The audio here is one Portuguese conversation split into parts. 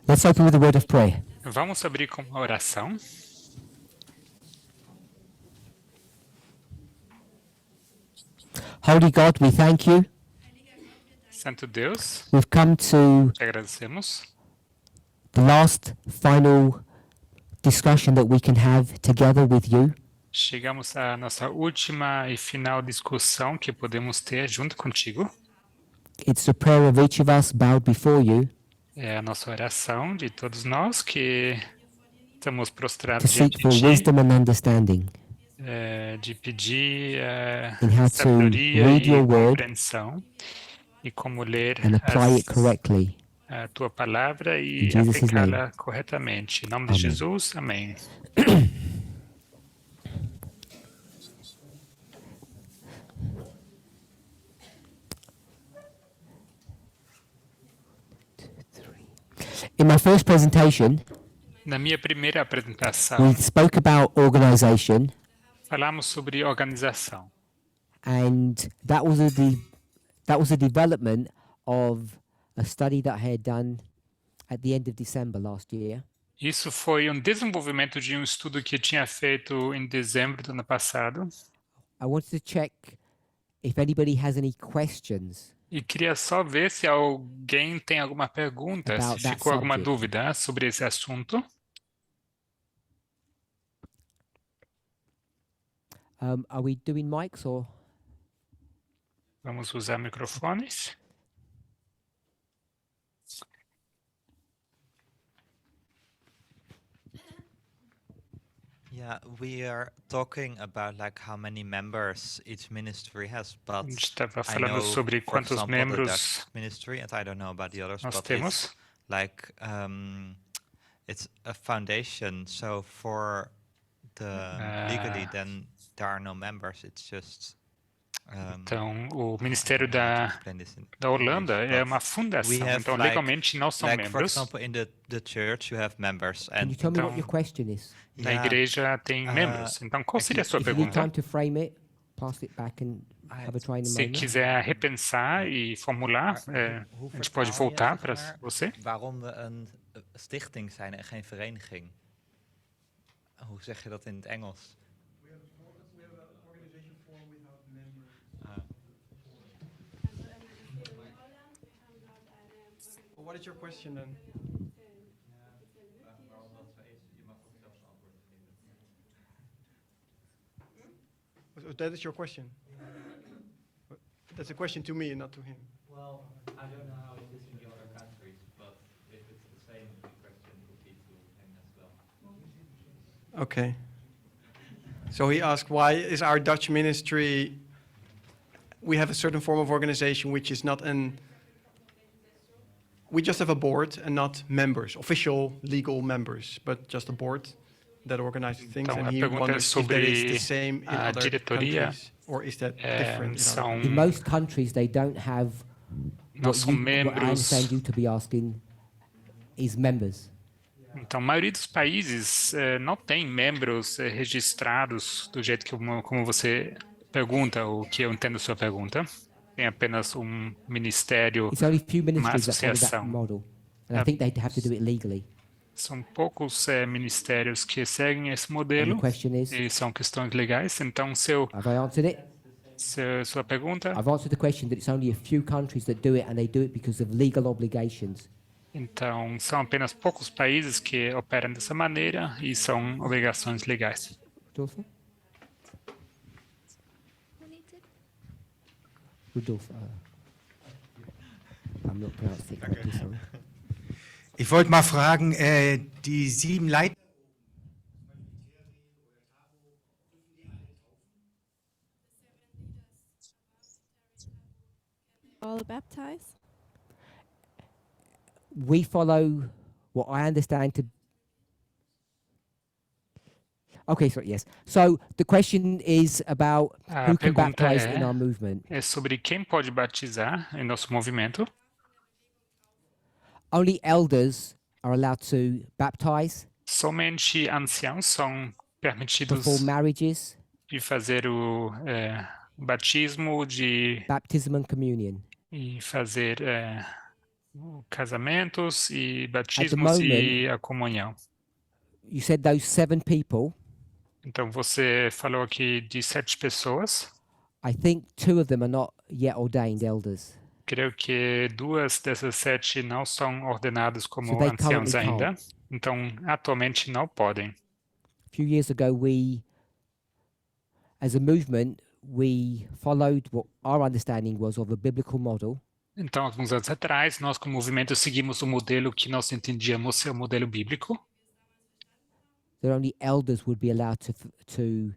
Let's open with a word of prayer. Vamos abrir com uma oração. Holy God, we thank you. Santo Deus, We've come to te agradecemos. the last final discussion that we can have together with you. Chegamos à nossa última e final discussão que podemos ter junto contigo. It's the prayer of each of us bowed before you É a nossa oração de todos nós que estamos to prostrados seek diante for de ti, wisdom and understanding de pedir in how to sabedoria read e your word compreensão e como ler and apply it correctly. a tua palavra In e Jesus' aplicá-la corretamente. Em nome de Amém. Jesus, amém. In my first presentation, Na minha primeira apresentação, we spoke about organization, falamos sobre organização. and that was a development of a study that I had done at the end of December last year. Isso foi um desenvolvimento de um estudo que eu tinha feito em dezembro do ano passado. I wanted to check if anybody has any questions E queria só ver se alguém tem alguma pergunta, About se that ficou alguma subject. dúvida sobre esse assunto. Are we doing mics or? Vamos usar microfones. Yeah, we are talking about like how many members each ministry has, A but gente estava I falando know, sobre for quantos example, the membros Dutch ministry, and I don't know about the others, nós but temos. it's like it's a foundation. So for the legally, then there are no members. It's just. Então, o Ministério I don't know how to da explain this in Holanda English, é but uma we fundação, have então like- legalmente não são like for membros. example, in the church you have members, Can you and tell me what então, your question is? Na yeah, igreja tem membros. Então, qual seria a sua If you need pergunta? time to frame it, pass it back and have a try in a Se moment. quiser repensar e formular, Hoe a gente pode vertaal je, voltar zeg para maar, você. waarom we een stichting zijn en geen vereniging? Hoe zeg je dat in het Engels? We have an organization form without members. Well, what is your question then? So that is your question? That's a question to me and not to him. Well, I don't know how it is in the other countries, but if it's the same, the question would be to him as well. Okay. So he asked, why is our Dutch ministry, we have a certain form of organization which is not we just have a board and not members, official legal members, but just a board that organizes things. Então, And a he pergunta é wonders if that is the sobre same in a other diretoria. countries, or is that different in other São, In most countries, they don't have não são what I membros. understand you to be asking is members. Então, a maioria dos países não tem membros registrados do jeito que como você pergunta, o que eu entendo sua pergunta. Tem apenas um ministério, It's only few uma ministries that follow that associação. model, and I think they'd have to do it legally. São poucos ministérios que seguem esse And the modelo question is, e são questões legais. Então, have I answered it? sua pergunta, I've answered the question that it's only a few countries that do it, and they do it because of legal obligations. então, são apenas poucos países que operam dessa maneira e são obrigações legais. Rodolfo? Rodolfo. I'm not pronouncing it correctly, sorry. Ich wollte mal fragen, die 7 Leiter. All baptized? We follow what I understand to. Okay, sorry, yes. So the question is about A who can pergunta baptize in our movement. é sobre quem pode batizar em nosso movimento. Only elders are allowed to baptize Somente anciãos são permitidos before marriages, de fazer o batismo baptism and communion. e fazer Casamentos e batismos e a comunhão. You said those 7 people, Então, você falou aqui de 7 pessoas. I think 2 of them are not yet ordained elders. Creio que 2 dessas 7 não são ordenados So como they anciãos currently ainda. can't. Então, atualmente não podem. A few years ago, we, as a movement, we followed what our understanding was of a biblical model, Então, alguns anos atrás, nós como movimento seguimos o modelo que nós entendíamos ser o modelo bíblico, that only elders would be allowed to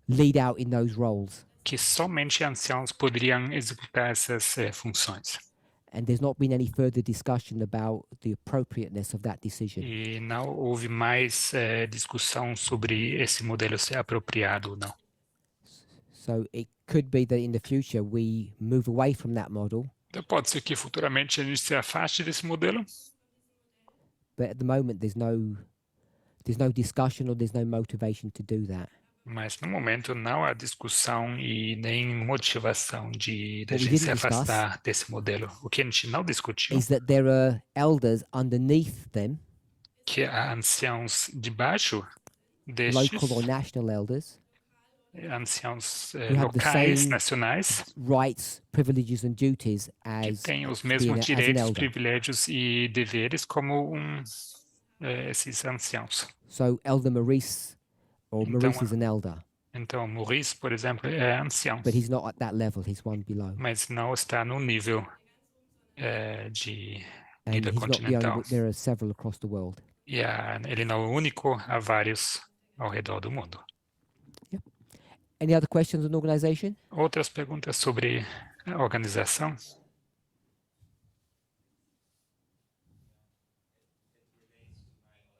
lead out in those roles. que somente anciãos poderiam executar essas funções. And there's not been any further discussion about the appropriateness of that decision. E não houve mais discussão sobre esse modelo ser apropriado ou não. So it could be that in the future we move away from that model, Então, pode ser que futuramente a gente se afaste desse modelo, but at the moment there's no discussion or there's no motivation to do that. mas no momento não há discussão e nem motivação de da What we gente se didn't discuss afastar desse modelo. O que a gente não discutiu, Is that there are elders underneath them, que há anciãos debaixo local or destes, national elders, anciãos who have the locais, same nacionais, rights, privileges and duties que as têm os being mesmos as an direitos, elder. privilégios e deveres como esses anciãos. So Elder Maurice or Então, Maurice is an elder, Então, Maurice, por exemplo, é ancião, but he's not at that level, he's one below. mas não está no nível de And líder he's not the only continental. one, there are several across the world. E ele não é o único, há vários ao redor do mundo. Any other questions on organization? Outras perguntas sobre a organização?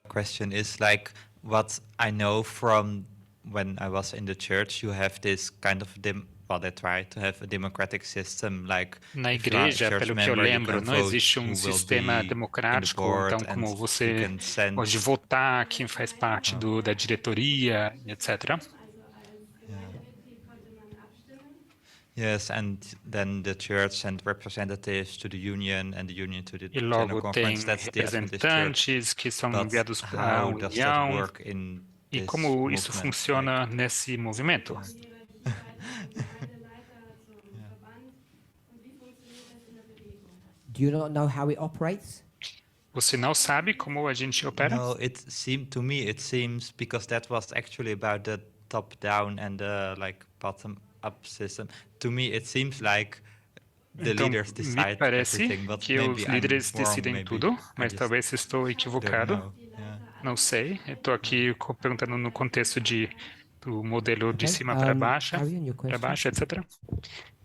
Question is like what I know from when I was in the church, you have this kind of they try to have a democratic system, like Na if you are a igreja, church pelo que eu member, you lembro, can não vote existe who um will sistema be in the democrático, board então como and you você can send pode votar quem faz parte da diretoria, etc. yes, and then the church sent representatives to the union and the union to the E general logo tem conference. That's the Adventist church. representantes que são But enviados à how does that União. work in E this como isso movement? funciona nesse movimento? Do you not know how it operates? Você não sabe como a gente opera? No, it seems because that was actually about the top down and the like bottom up system. To me, it seems like the Então, leaders me decide parece everything, but que os maybe líderes I'm wrong, decidem maybe tudo, I mas just talvez estou don't equivocado. know. Yeah. Não sei. Estou aqui perguntando no contexto do modelo de Okay, cima para baixo, Arian, your question. etc.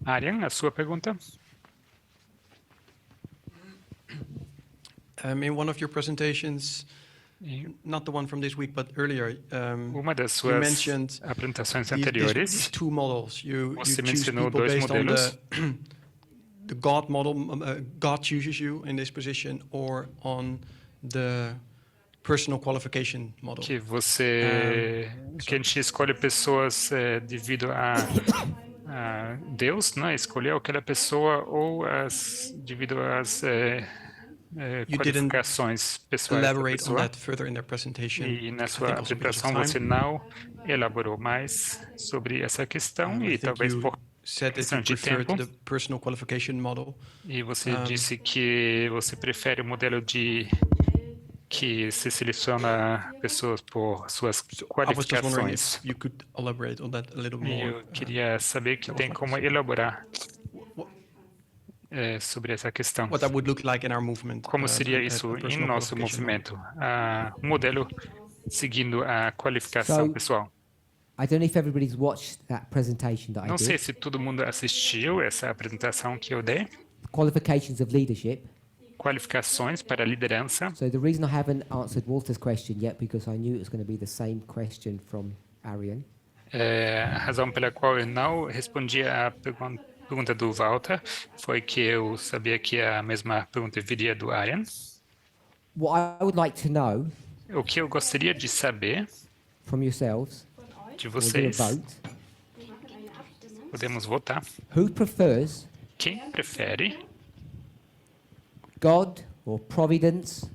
Arian, a sua pergunta? In one of your presentations, Em not the one from this week, but earlier, uma das you suas mentioned apresentações these anteriores, two models. You você choose mencionou people dois based on modelos. the God model. God chooses you in this position, or on the personal qualification model. que a gente escolhe pessoas devido a Deus, né? Escolheu aquela pessoa ou devido às You didn't qualificações pessoais da elaborate on pessoa. that further in their presentation. E na I sua think also because of apresentação você time. não elaborou mais sobre essa questão I e think talvez you por said that questão you de prefer tempo. to the personal qualification model. E você disse que você prefere o modelo que se seleciona pessoas por suas So I was just wondering qualificações. if you could elaborate on that a little E more. eu queria saber que that was tem my como question. elaborar What- sobre essa questão. What that would look like in our movement. Como seria a isso em personal nosso qualification model. movimento? O modelo seguindo a qualificação So, pessoal. I don't know if everybody's watched that presentation that I Não sei did. se todo mundo assistiu essa apresentação que eu dei. Qualifications of leadership. Qualificações para a liderança. So the reason I haven't answered Walter's question yet, because I knew it was going to be the same question from Arian, A razão pela qual eu não respondi a pergunta do Walter foi que eu sabia que a mesma pergunta viria do Arian. what I would like to know O que eu gostaria de saber from yourselves, de we'll do a vocês, vote, podemos votar. who prefers Quem prefere God or providence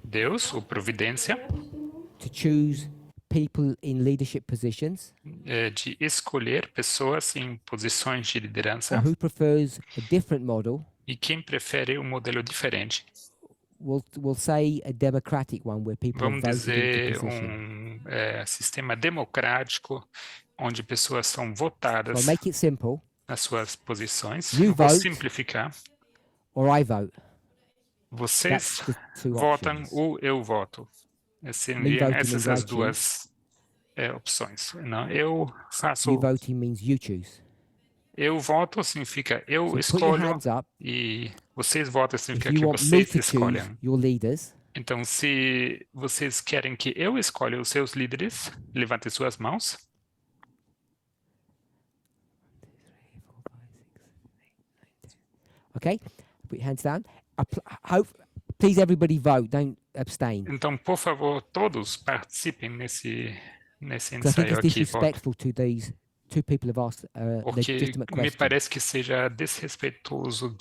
Deus, ou providência, to choose people in leadership positions, de escolher pessoas em posições de or liderança, who prefers a different model, e quem prefere um modelo diferente. we'll say a democratic one where people are Vamos voted into dizer position. sistema democrático, onde pessoas são So I'll votadas make it simple. nas suas posições. You Eu vou vote. simplificar. Or I vote. Vocês That's the two votam options. ou eu voto. Seriam Me voting essas means I as choose. duas opções. Não, eu faço. You voting means you choose. Eu voto significa eu So put your escolho, hands up e vocês votam if significa you que want me vocês to choose escolhem. your leaders. Então, se vocês querem que eu escolha os seus líderes, levantem suas mãos. Okay? Put your hands down. Please everybody vote. Don't abstain. Então, por favor, todos participem nesse Because I think ensaio it's aqui, disrespectful to these two people who have asked a porque legitimate me question. parece que seja desrespeitoso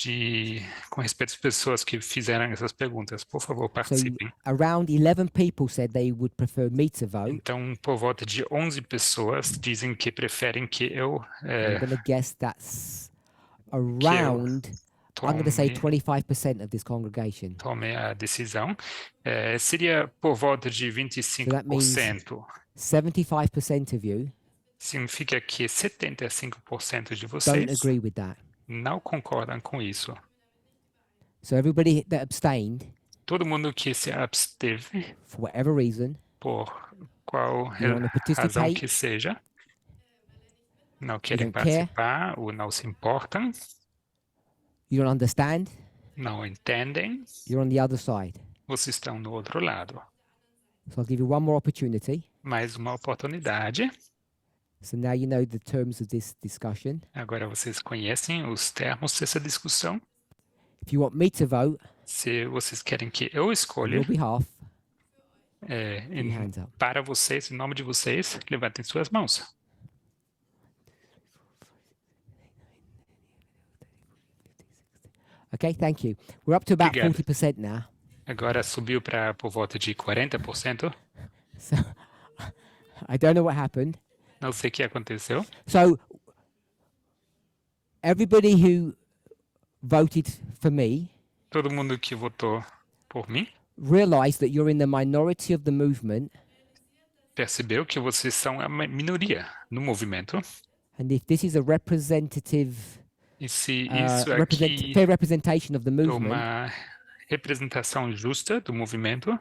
com respeito às pessoas que fizeram essas perguntas. Por favor, So participem. around 11 people said they would prefer me to vote. Então, por volta de 11 pessoas dizem que preferem que eu I'm going to guess that's around, I'm going to say tome 25% of this congregation. tome a decisão. Seria por volta de 25%. 75% of you Significa que 75% de don't vocês agree with that. não concordam com isso. So everybody that abstained, Todo mundo que se absteve, for whatever reason, por qual you want to razão participate, que seja, não querem don't care. participar ou não se importam, you don't understand, não entendem, you're on the other side. vocês estão no outro lado. So I'll give you one more opportunity. Mais uma oportunidade. So now you know the terms of this discussion. Agora vocês conhecem os termos dessa discussão. If you want me to vote Se vocês querem que eu on escolha your behalf, put your em- hands up. para vocês, em nome de vocês, levantem suas mãos. Okay, thank you. We're up to about Obrigado. 40% now. Agora subiu para por volta de 40%. So I don't know what happened. Não sei o que aconteceu. So everybody who voted for me Todo mundo que votou por mim realized that you're in the minority of the movement, percebeu que vocês são a minoria no movimento. and if this is a representative, E se isso aqui fair representation of the é movement, uma representação justa do movimento,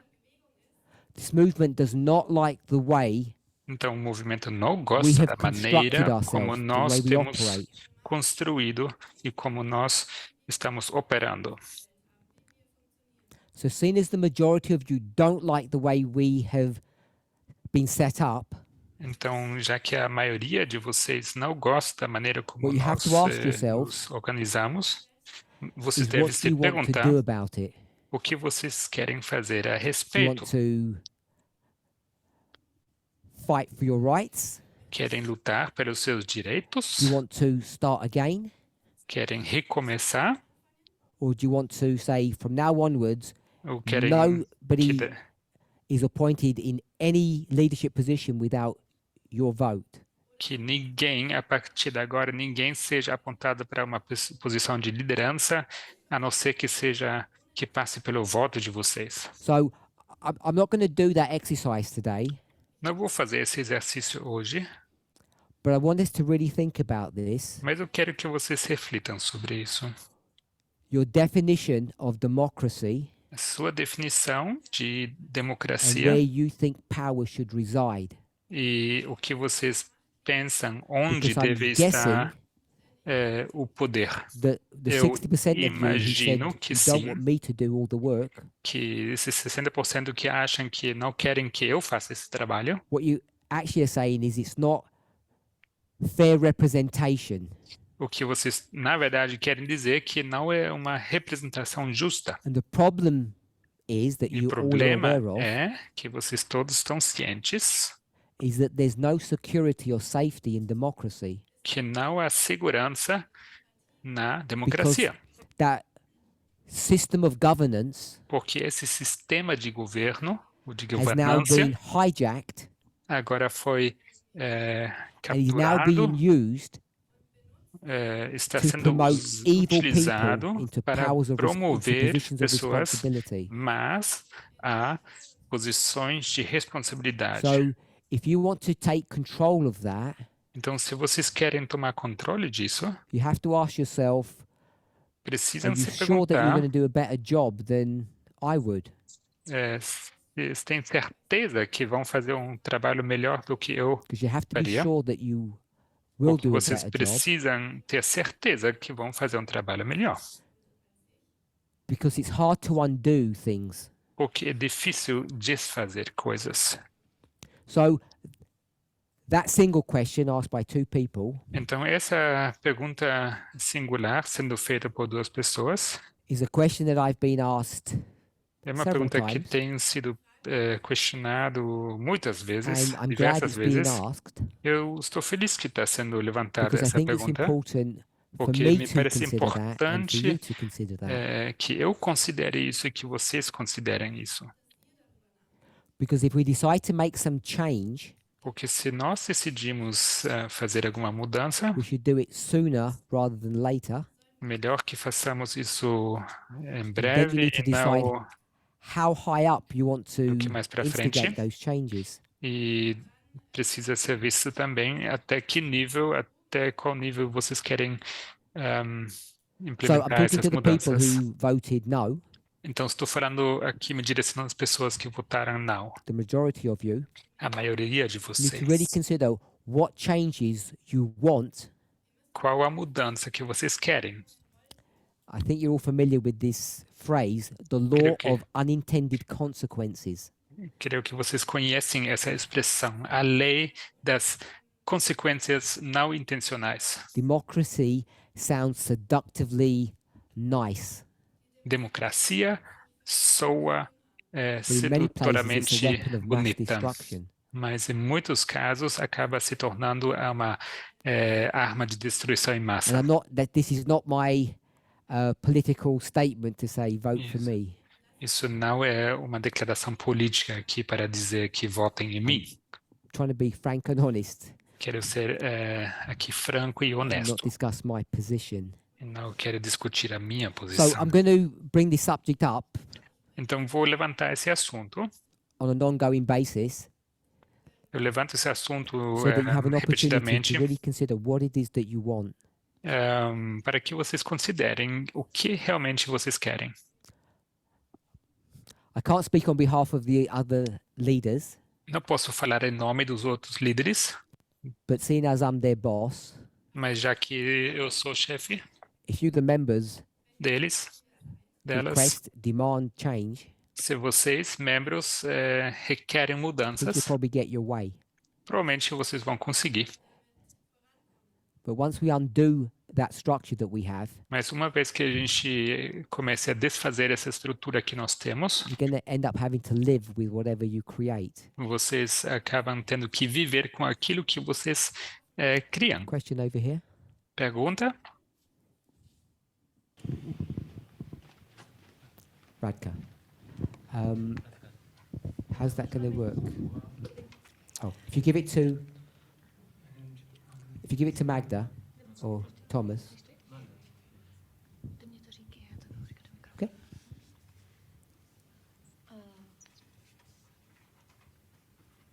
this movement does not like the way então o movimento não we gosta have da constructed maneira como ourselves, the nós way we temos operate. construído e como nós estamos operando. So seeing as the majority of you don't like the way we have been set up, Então, já que a maioria de vocês não gosta da maneira como what you have nós to ask yourself nos organizamos, vocês is devem what do se you want to perguntar do about it? o que vocês querem fazer a Do you respeito. want to fight for your rights? Querem lutar pelos seus direitos? Do you want to start again? Querem recomeçar? Or do you want to say from now onwards, Ou querem nobody que is appointed in any leadership position without your vote? ninguém, a partir de agora, ninguém seja apontado para uma posição de liderança, a não ser que passe pelo voto de vocês. So I'm not going to do that exercise today, Não vou fazer esse exercício hoje, but I want us to really think about this. mas eu quero que vocês reflitam sobre isso. Your definition of democracy A sua definição de and democracia where you think power should reside. e o que vocês pensam onde Because I'm deve guessing estar o poder. The Eu 60% of you who said imagino que you don't sim. want me to do all the work, Que esses 60% que acham que não querem que eu faça esse trabalho, what you actually are saying is it's not fair representation. o que vocês, na verdade, querem dizer que não é uma representação justa. And the problem is that E o you all are problema aware of é que vocês todos estão cientes is that there's no security or safety in democracy. que não há segurança na democracia. That system of governance porque esse sistema de governo, ou de has now been governância, hijacked agora foi and is now being capturado, used está to sendo promote evil people utilizado into para into promover positions of pessoas, responsibility. mas a posições de responsabilidade. So if you want to take control of that, Então, se vocês querem tomar controle disso, you have to ask yourself, precisam are you se sure that you're perguntar going to do a better job than I would? se eles têm certeza que vão fazer um trabalho melhor do que eu Because you have to be faria, sure that you will porque do a vocês better job, precisam ter certeza que vão fazer um trabalho melhor, because it's hard to undo things. porque é difícil desfazer coisas. So that single question asked by two people Então, essa pergunta singular, sendo feita por duas pessoas, is a question that I've been asked é uma several pergunta que times, tem sido questionado muitas vezes, and I'm glad diversas it's being vezes. asked, Eu estou feliz que está sendo levantada because I essa think it's pergunta, important for porque me me to parece consider that and for you importante to consider that. que eu considere isso e que vocês considerem isso. Because if we decide to make some change, Porque se nós decidimos fazer alguma mudança, we should do it sooner rather than later. melhor que façamos isso em Then you breve need to e não decide how high up you want to do que mais para frente. instigate those changes. E precisa ser visto também até qual nível vocês querem So I'm implementar talking essas to the people mudanças. who voted no, Então, estou falando aqui, me direcionando às pessoas que votaram não. the majority of you. A maioria de You need to really vocês. consider what changes you want. Qual a mudança que vocês querem? I think you're all familiar with this phrase, the law Creio que- of unintended consequences. Creio que vocês conhecem essa expressão, a lei das consequências não intencionais. Democracy sounds seductively nice, Democracia soa but in many places it's a sedutoramente weapon of mass bonita, destruction. mas em muitos casos acaba se tornando uma arma de destruição em And massa. I'm not that this is not my political statement to say vote for Yes. me. Isso não é uma declaração política aqui para dizer que votem em mim. Trying to be frank and honest Quero ser aqui franco e and not honesto. discuss my position. E não quero discutir a minha So posição. I'm going to bring this subject up Então, vou levantar esse assunto. on an ongoing basis Eu levanto esse assunto so that you have an opportunity repetidamente to really consider what it is that you want. para que vocês considerem o que realmente vocês querem. I can't speak on behalf of the other leaders, Não posso falar em nome dos outros líderes, but seeing as I'm their boss, mas já que eu sou chefe if you, the members, delas, request, demand change, se vocês, membros, requerem I think you'll mudanças, probably get your way. provavelmente vocês vão conseguir. But once we undo that structure that we have, Mas uma vez que a gente comece a desfazer essa estrutura que nós temos, you're going to end up having to live with whatever you create. vocês acabam tendo que viver com aquilo que vocês criam. Question over here. Pergunta? Radka. How's that going to work? Oh, if you give it to Magda or Thomas. Okay.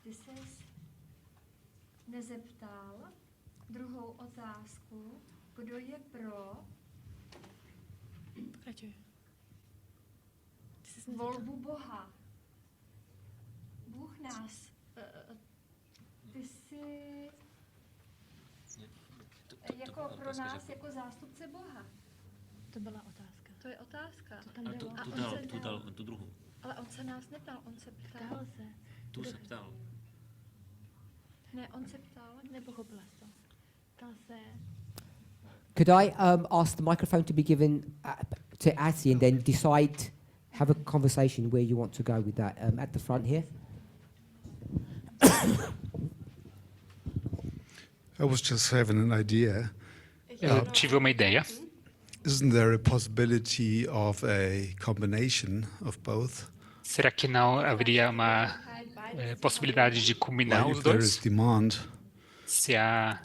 Ty ses nezeptal druhou otázku, kdo je pro Pokračuj. volbu Boha. Bůh nás. Ty jsi jako pro nás jako zástupce Boha. To byla otázka. To je otázka. To tam bylo. A Tu druhou. Ale on se nás neptal, on se ptal. Ptal se. Tu se ptal. Ne, on se ptal. Nepochopila jsi to. Ptal se. Could I ask the microphone to be given to Atty and then decide, have a conversation where you want to go with that at the front here? I was just having an idea. Eu tive uma ideia. isn't there a possibility of a combination of both? Será que não haveria uma possibilidade de combinar Like os if there is dois? demand, Se há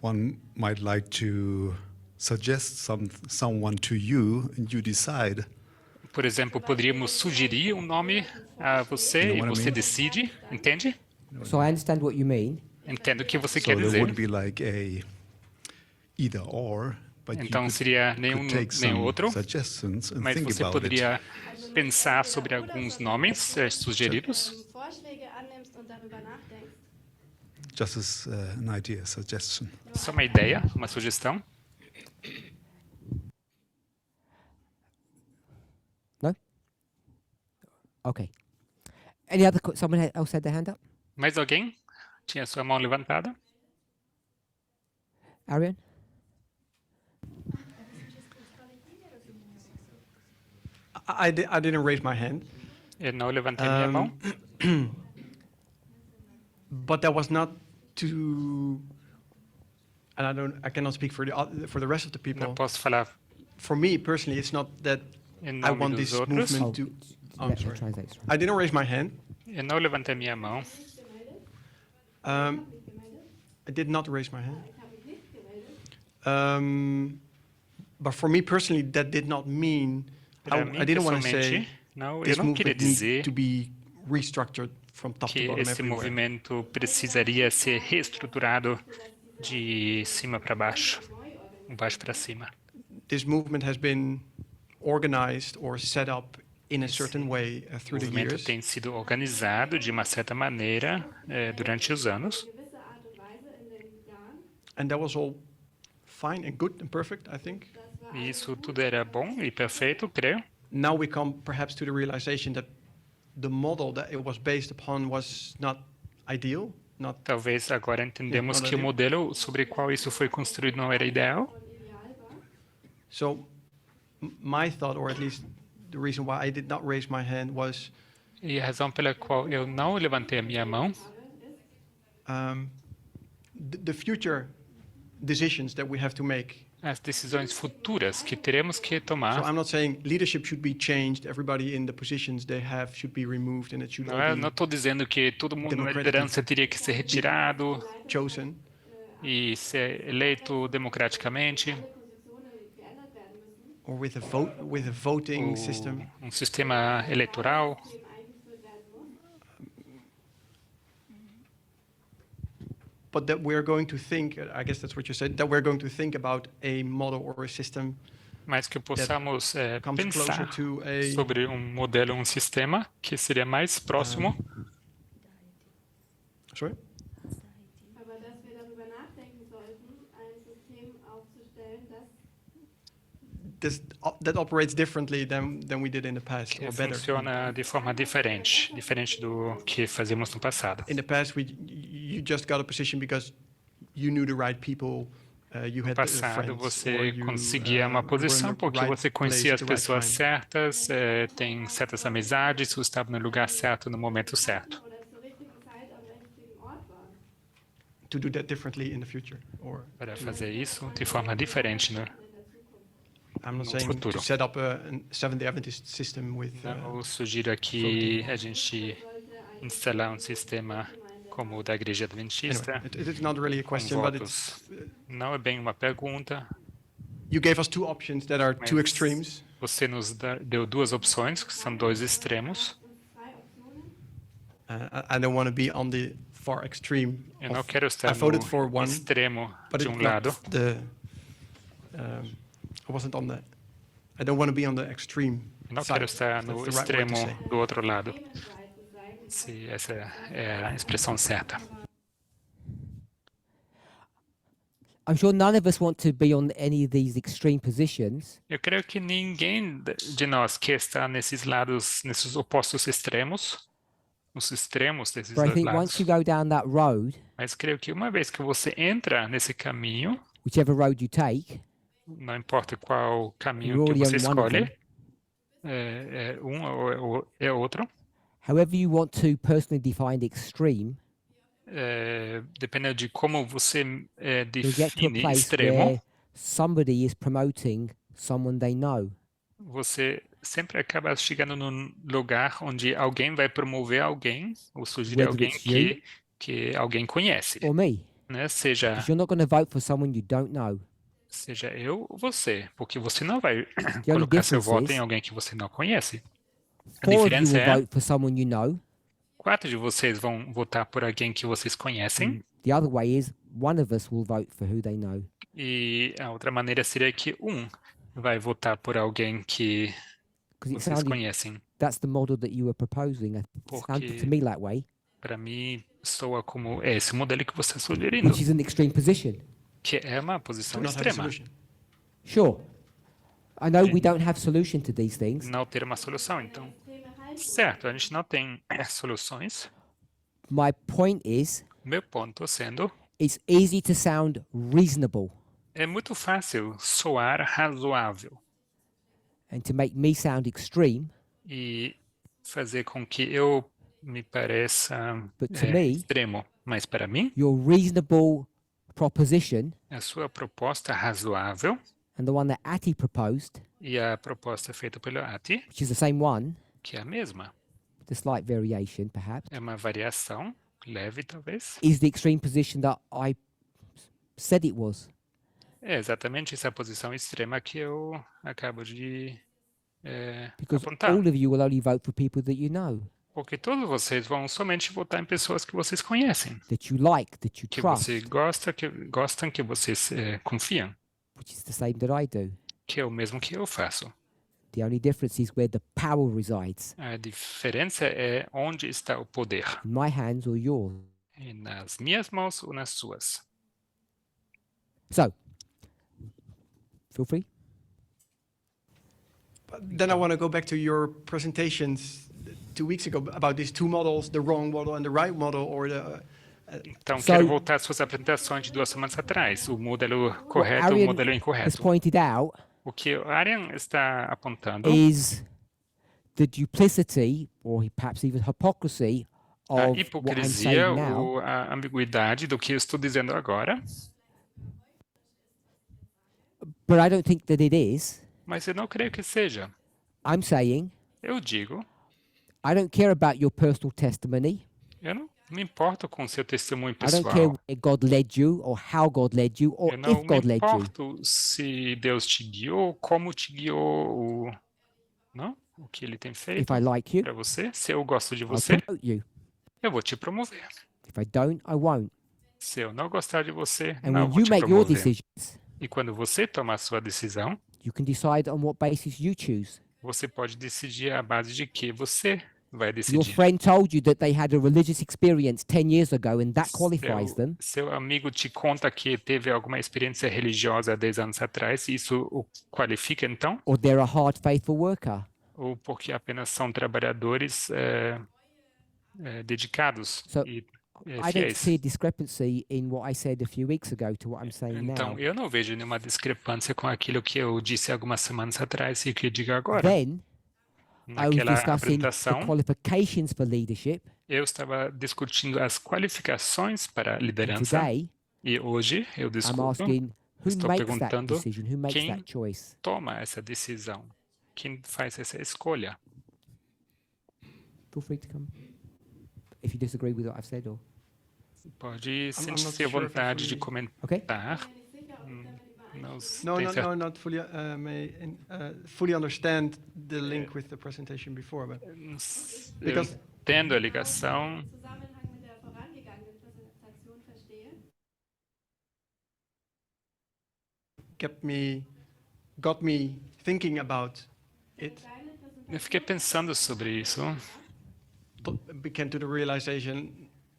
one might like to suggest someone to you and you decide. Por exemplo, poderíamos sugerir um nome a você You know e what I você mean? decide, entende? So I understand what you mean. Entendo o que você So quer there dizer. wouldn't be like a either or, but you Então seria could nenhum take nem some outro, suggestions and mas think você about it. poderia pensar sobre alguns nomes sugeridos. Vorschläge annimmst und darüber nachdenkst. Just as an idea, suggestion. Só uma ideia, uma sugestão. No? Okay. Any other, someone else had their hand up? Mais alguém tinha sua mão levantada? Arian? I didn't raise my hand, Eu não levantei minha mão, but that was not to. And I cannot speak for the rest of the people. não posso falar For me personally, it's not that em I nome want dos this outros. movement to. I'm Let me sorry. translate this. I didn't raise my hand. Eu não levantei minha mão. I did not raise my hand. But for me personally, that did not mean Para mim, I didn't want to say pessoalmente, não, eu this não queria movement needs dizer to be restructured from top to que bottom esse everywhere. movimento precisaria ser reestruturado de cima para baixo, baixo para cima. This movement has been organized or set up in a certain way O through the movimento years. tem sido organizado de uma certa maneira durante os anos, And that was all fine and good and perfect, I think. e isso tudo era bom e perfeito, creio. Now we come perhaps to the realization that the model that it was based upon was not ideal, not Talvez agora entendemos não que o deu. modelo sobre o qual isso foi construído não era ideal. so. My thought, or at least the reason why I did not raise my hand, was E a razão pela qual eu não levantei a minha mão the future decisions that we have to make. as decisões futuras que teremos que So tomar. I'm not saying leadership should be changed. Everybody in the positions they have should be removed, and it should all Não be estou dizendo que todo mundo na liderança teria que ser retirado chosen. e ser eleito democraticamente. Or with a voting system. Sistema eleitoral. But that we're going to think, I guess that's what you said, that we're going to think about a model or a system Mas que possamos comes closer pensar to a sobre modelo, sistema que seria mais próximo. sorry. Aber dass wir darüber nachdenken sollten, ein System aufzustellen, das That operates differently than we did in the past, Que or better. funciona de forma diferente do que fazíamos no passado. In the past, you just got a position because you knew the right people, you No had passado, friends, or você you, conseguia uma were in posição the porque right você place conhecia at as the right pessoas time. certas, tem certas amizades, você estava no lugar certo, no momento certo. oder zur richtigen Zeit am richtigen Ort waren. To do that differently in the future, or Para fazer isso de forma diferente, né? I'm not No saying futuro. to set up a Seventh Adventist system with. Eu sugiro aqui a gente instalar sistema como o da Igreja Adventista, Anyway, it is not really a com question, but it's. votos. Não é bem uma pergunta. You gave us two options that are two Mas extremes. Você nos deu duas opções, que são dois extremos. I don't want to be on the far extreme. Eu não of- quero I estar voted no for one, extremo but de it's lado. not the. I wasn't on the. I don't want to be on the extreme Não side. quero estar That's no the right way to extremo say. do outro lado, se essa é a expressão certa. I'm sure none of us want to be on any of these extreme positions, Eu creio que ninguém de nós quer estar nesses lados, nesses opostos extremos, nos extremos desses but I dois think lados. once you go down that road, Mas creio que uma vez que você entra nesse caminho, whichever road you take, não importa qual caminho You're que already você on one of escolhe, é um ou é outro, however you want to personally define extreme, dependendo de como você you'll get to a define place extremo, where somebody is promoting someone they know. Você sempre acaba chegando num lugar onde alguém vai promover alguém ou sugerir Whether alguém it's you que alguém conhece, or me. né? Seja Because you're not going to vote for someone you don't know. eu ou você, porque você não vai The only colocar seu difference voto em is alguém que você não conhece. A 4 of you diferença will é vote for someone you know. 4 de vocês vão votar por alguém que vocês conhecem, The other way is 1 of us will vote for who they know. e a outra maneira seria que vai votar por alguém que Because it vocês sounded conhecem, that's the model that you were proposing. It sounded to porque me that way, para mim soa como esse modelo que você está sugerindo, which is an extreme position. que é uma To posição not have a extrema. solution. Sure. I know we don't have solution to these things. Não ter uma solução, então. Extreme Haltung. Certo, a gente não tem soluções. My point is, Meu ponto sendo, it's easy to sound reasonable é muito fácil soar razoável and to make me sound extreme, e fazer com que eu me pareça But to me- extremo. Mas para mim, your reasonable proposition a sua proposta razoável and the one that Ati proposed, e a proposta feita pelo ATI, which is the same one, que é a mesma, with a slight variation perhaps, é uma variação leve talvez, is the extreme position that I said it was. é exatamente essa posição extrema que eu acabo de Because apontar. all of you will only vote for people that you know, Porque todos vocês vão somente votar em pessoas que vocês conhecem, that you like, that you que trust, você gostam, que vocês confiam, which is the same that I do. que é o mesmo que eu faço. The only difference is where the power resides, A diferença é onde está o poder, in my hands or yours. é nas minhas mãos ou nas suas. So, feel free. But then I want to go back to your presentations 2 weeks ago about these two models, the wrong model and the right model, or the Então, So- quero voltar às suas apresentações de 2 semanas atrás, o modelo correto e o Arian modelo has incorreto. pointed out O que o Arian está apontando is the duplicity, or perhaps even hypocrisy, a of what I'm hipocrisia saying now, ou a ambiguidade do que eu estou dizendo agora, but I don't think that it is. mas eu não creio que seja. I'm saying Eu digo, I don't care about your personal testimony. eu não me importo com seu testemunho I don't care pessoal. where God led you, or how God led you, or Eu não if me God led you. importo se Deus te guiou, como te guiou, não? O que ele tem feito If I like you, para você. Se eu gosto de I'll você, promote you. eu vou te promover. If I don't, I won't. Se eu não gostar de você, And não when vou you te make your promover. decisions, E quando você toma a sua decisão, you can decide on what basis you choose. você pode decidir à base de que você vai Your decidir. friend told you that they had a religious experience 10 years ago and that qualifies them, Seu amigo te conta que teve alguma experiência religiosa há 10 anos atrás, isso o qualifica então? or they're a hard, faithful worker. Ou porque apenas são trabalhadores dedicados So, e I don't fiéis? see a discrepancy in what I said a few weeks ago to what I'm saying Então, now. eu não vejo nenhuma discrepância com aquilo que eu disse algumas semanas atrás e que eu digo agora. Then I was Naquela discussing the apresentação, qualifications for leadership. eu estava discutindo as qualificações para a And liderança today, e hoje eu I'm discuto asking who estou makes that perguntando decision, who makes quem that choice. toma essa decisão, quem faz essa escolha. Feel free to come. If you disagree with what I've said, or Pode I'm sentir-se not à sure if I vontade de fully- comentar. okay. Não no, tem no, certeza. no, not fully, fully understand the link with the presentation before, but Eu because entendo a ligação, Zusammenhang mit der vorangegangenen Präsentation verstehe. got me thinking about it. Deine Präsentation eu fiquei pensando sobre isso Came to the realization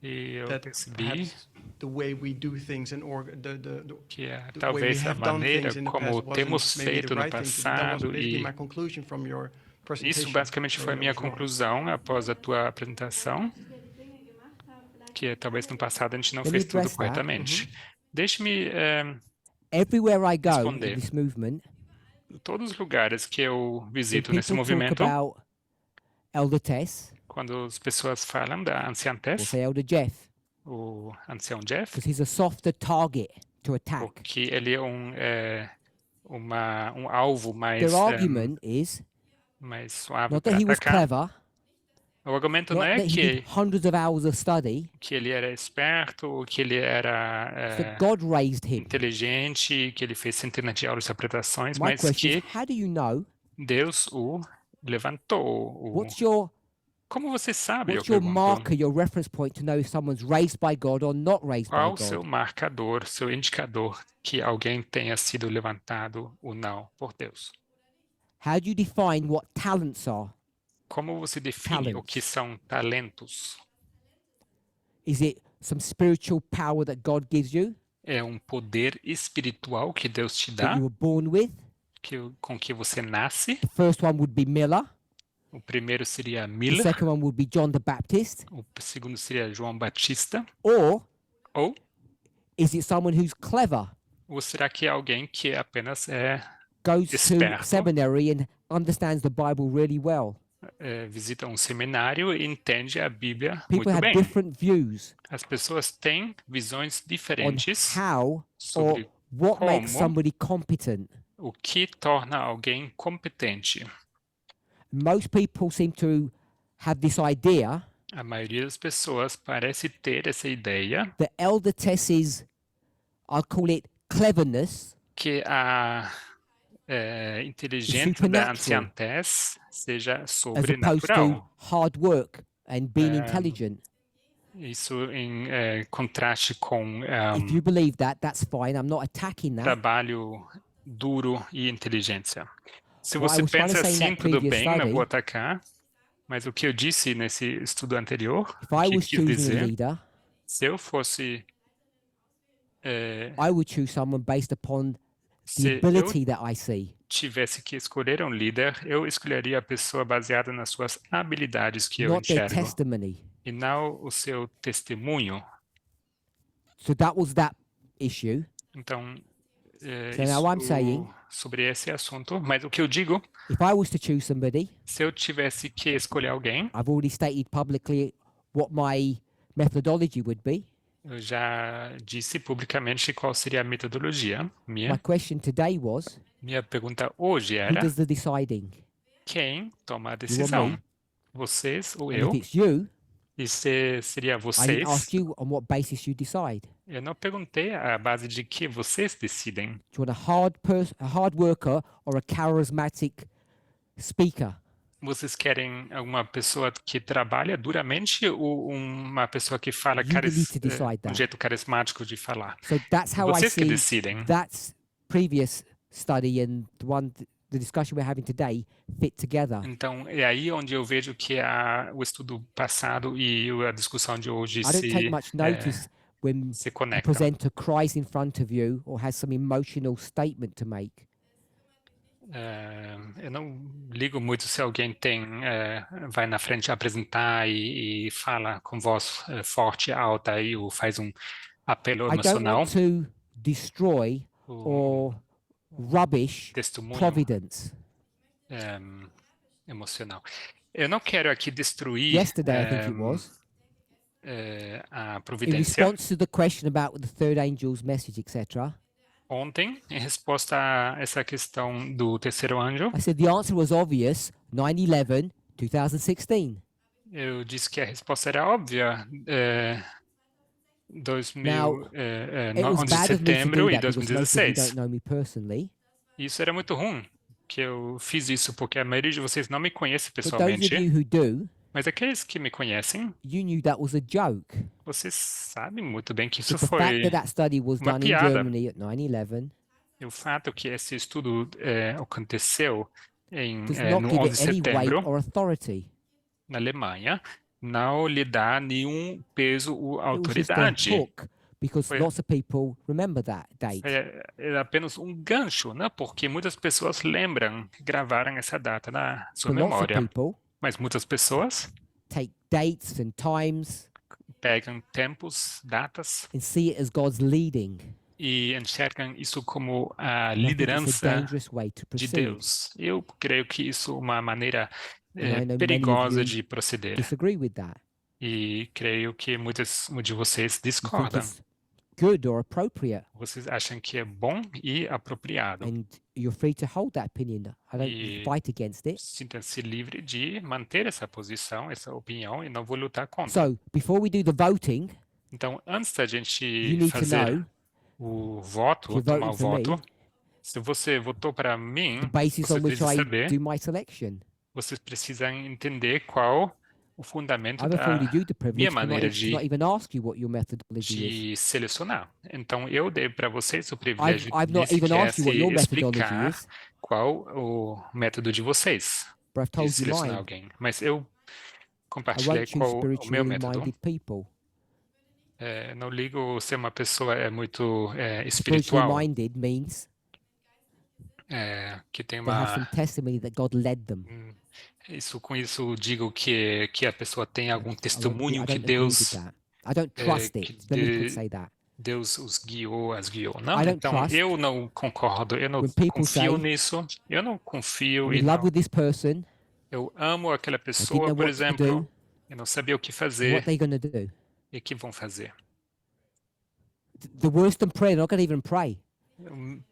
e eu that percebi perhaps the way we do things and que the way we talvez a have done maneira things in the como past temos wasn't maybe feito the no right thing to do. That was passado basically e my conclusion from your presentation. isso basicamente foi a minha conclusão após a tua apresentação, wir die Dinge gemacht haben, vielleicht que talvez no passado a gente não Let me fez tudo address that. corretamente. Deixe-me, Everywhere I go in Responder. this movement, em todos os lugares que eu when visito nesse people talk movimento, about Elder Tess, quando as pessoas falam da anciã or Tess, say Elder Jeff, o ancião Jeff, because he's a softer target to attack. porque ele é um alvo Their argument is mais suave not para that he was atacar. clever, O argumento não not é that he did hundreds of hours of study, que ele era esperto, ou que ele era it's that God raised him. inteligente, que ele fez centenas de aulas de interpretações, My mas question is, que how do you know? Deus o levantou. Como você sabe, eu What's your pergunto, marker, your reference point to know if someone's raised by God or not raised by qual o seu God? marcador, seu indicador que alguém tenha sido levantado ou não por Deus? How do you define what talents are? Como você define o que Talents. são talentos? Is it some spiritual power that God gives you É um poder espiritual que Deus te that dá, you were born with? com que você nasce. The first one would be Miller. O primeiro seria The Miller, second one would be John the Baptist. o segundo seria João Batista, Or ou is it someone who's clever, será que é alguém que apenas goes to esperto, seminary and understands the Bible really well? visita um seminário e entende a Bíblia People muito have bem? different views As pessoas têm visões on diferentes how or sobre what makes como somebody competent. o que torna alguém competente. Most people seem to have this idea A maioria das pessoas parece ter essa ideia that elder Tess's, I'll call it cleverness, que a inteligência da supernatural. anciãtez seja as opposed sobrenatural. to hard work and being intelligent. Isso em contraste com If you believe that, that's fine. I'm not attacking that. trabalho duro e inteligência. Se What I você was trying to pensa say in assim, that tudo previous bem, não study, vou atacar. Mas o que eu disse nesse estudo anterior, if o I que was quis choosing a dizer, leader, se eu fosse, I would choose someone based upon the se eu ability that I see, tivesse que escolher um líder, eu escolheria a pessoa baseada nas suas habilidades que eu not their enxergo, testimony. e não o seu testemunho. So that was that issue. Então, So now I'm saying, sobre esse assunto, mas o que eu digo, if I was to choose somebody, se eu tivesse que escolher alguém, I've already stated publicly what my methodology would be. eu já disse publicamente qual seria a metodologia My minha. question today was, Minha pergunta hoje who era, does the deciding? quem toma a You or decisão? me? Vocês ou And eu? if it's you, E se seria I didn't vocês? ask you on what basis you decide. Eu não perguntei a base de que vocês decidem. Do you want a hard worker or a charismatic speaker? Vocês querem uma pessoa que trabalha duramente ou uma pessoa que fala You need to decide um that. jeito carismático de falar? So that's how I Vocês que see decidem. that previous study and the discussion we're having today fit together. Então, é aí onde eu vejo que o estudo passado e a discussão de hoje I don't take much notice when se a conectam. presenter cries in front of you or has some emotional statement to make. Eu não ligo muito se alguém vai na frente apresentar e fala com voz forte, alta ou faz um apelo I don't emocional. want to destroy or rubbish Testemunho providence. emocional. Eu não quero aqui destruir Yesterday, I think it was, a in providência. response to the question about the third angel's message, etc., Ontem, em resposta a essa questão do terceiro anjo, I said the answer was obvious, 9/11, 2016. eu disse que a resposta era óbvia. 11 It was de bad of me to do setembro de that because most of you 2016. don't know me personally. Isso era muito ruim, que eu fiz isso, porque a maioria de vocês não me conhece But those pessoalmente, of you who do, mas aqueles que me conhecem, you knew that was a joke. vocês sabem muito bem que isso But the fact foi that that study was uma done in piada. Germany at 9/11 E o fato que esse estudo aconteceu does no not give 11 de it any weight setembro, or authority. na Alemanha, não lhe dá nenhum peso ou It was just a autoridade. hook because Foi- lots of people remember that date. É apenas um gancho, né? Porque muitas pessoas lembram, gravaram essa data na sua But lots of memória. people Mas muitas pessoas take dates and times pegam tempos, datas and see it as God's leading. e enxergam isso como a And I think it's a liderança dangerous way to de proceed. Deus. Eu creio que isso é uma maneira And I know many of perigosa you de proceder. Disagree with that. E creio que muitos de vocês You think discordam. it's good or appropriate, vocês acham que é bom e apropriado. and you're free to hold that opinion. I don't E fight against it. sinta-se livre de manter essa posição, essa opinião, e não vou lutar contra. So before we do the voting, Então, antes da you gente need to fazer know o if voto, you're tomar o voting for me, voto, se você votou para mim, the basis você on which precisa I saber, do my selection. vocês precisam entender qual o fundamento I've afforded you the da minha privilege to maneira not even ask you what your methodology is. de selecionar. Então, eu dei para vocês o privilégio I've not de even sequer asked you what se your methodology explicar is, qual o método de vocês but I've de told you selecionar mine. alguém. Mas eu I compartilhei won't choose qual o meu spiritually método. minded people. Não ligo se uma pessoa é muito Spiritually espiritual, minded means que tem they have some uma... testimony that God led them. Com isso digo que a pessoa tem algum I testemunho que don't agree with Deus that. I don't trust que it. Let me say that. Deus os guiou, as guiou. Não, I don't então trust eu não concordo, eu não when people confio say, nisso, eu não confio I'm e in love não. with this person, Eu amo aquela I didn't pessoa, know por what to exemplo, do, eu não sabia o que and fazer what they going to do. e o que vão fazer. The worst than prayer, they're not going to even pray.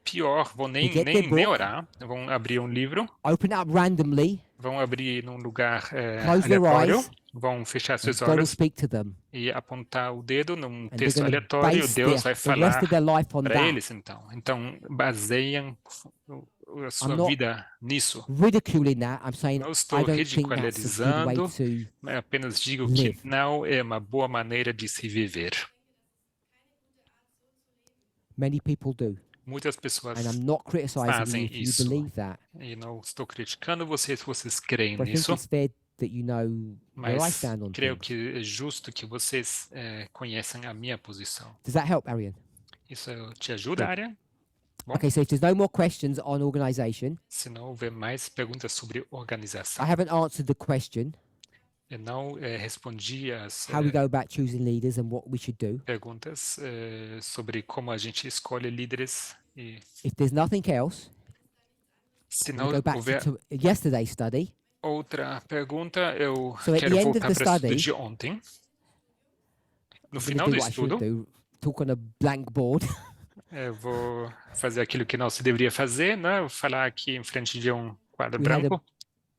Pior, vão They get their nem book, orar, vão abrir um livro, open it up randomly, vão abrir num lugar close their aleatório, eyes, vão fechar and seus God will olhos speak to them. e apontar o dedo num And they're texto going to aleatório, base Deus vai the rest of falar their life on para that. eles, então. Então, baseiam a sua not vida nisso. Ridiculing that. I'm saying Não I estou don't think that's a good way ridicularizando, to apenas digo live. que não é uma boa maneira de se viver. Many people do. Muitas pessoas And I'm not criticizing fazem you if you isso. believe that. E não estou criticando vocês se vocês creem But I think nisso, it's fair that you know where I mas stand on creio things. que é justo que vocês conheçam a minha posição. Does that help, Arian? Isso te ajuda, Good. Arya? Bom. Okay, so if there's no more questions on organization, Se não houver mais perguntas sobre I organização, haven't answered the question, eu não respondi as how we go about choosing leaders and what we should do. perguntas sobre como a gente escolhe líderes. E If there's nothing else, se we não go back houver to yesterday's study. outra pergunta, eu So at quero the end of voltar the para o estudo study, de ontem. No I'm final going do to do what I should estudo, do, talk on a blank board. eu vou fazer aquilo que não se deveria fazer, né? Eu vou falar aqui em frente de um quadro We had a branco.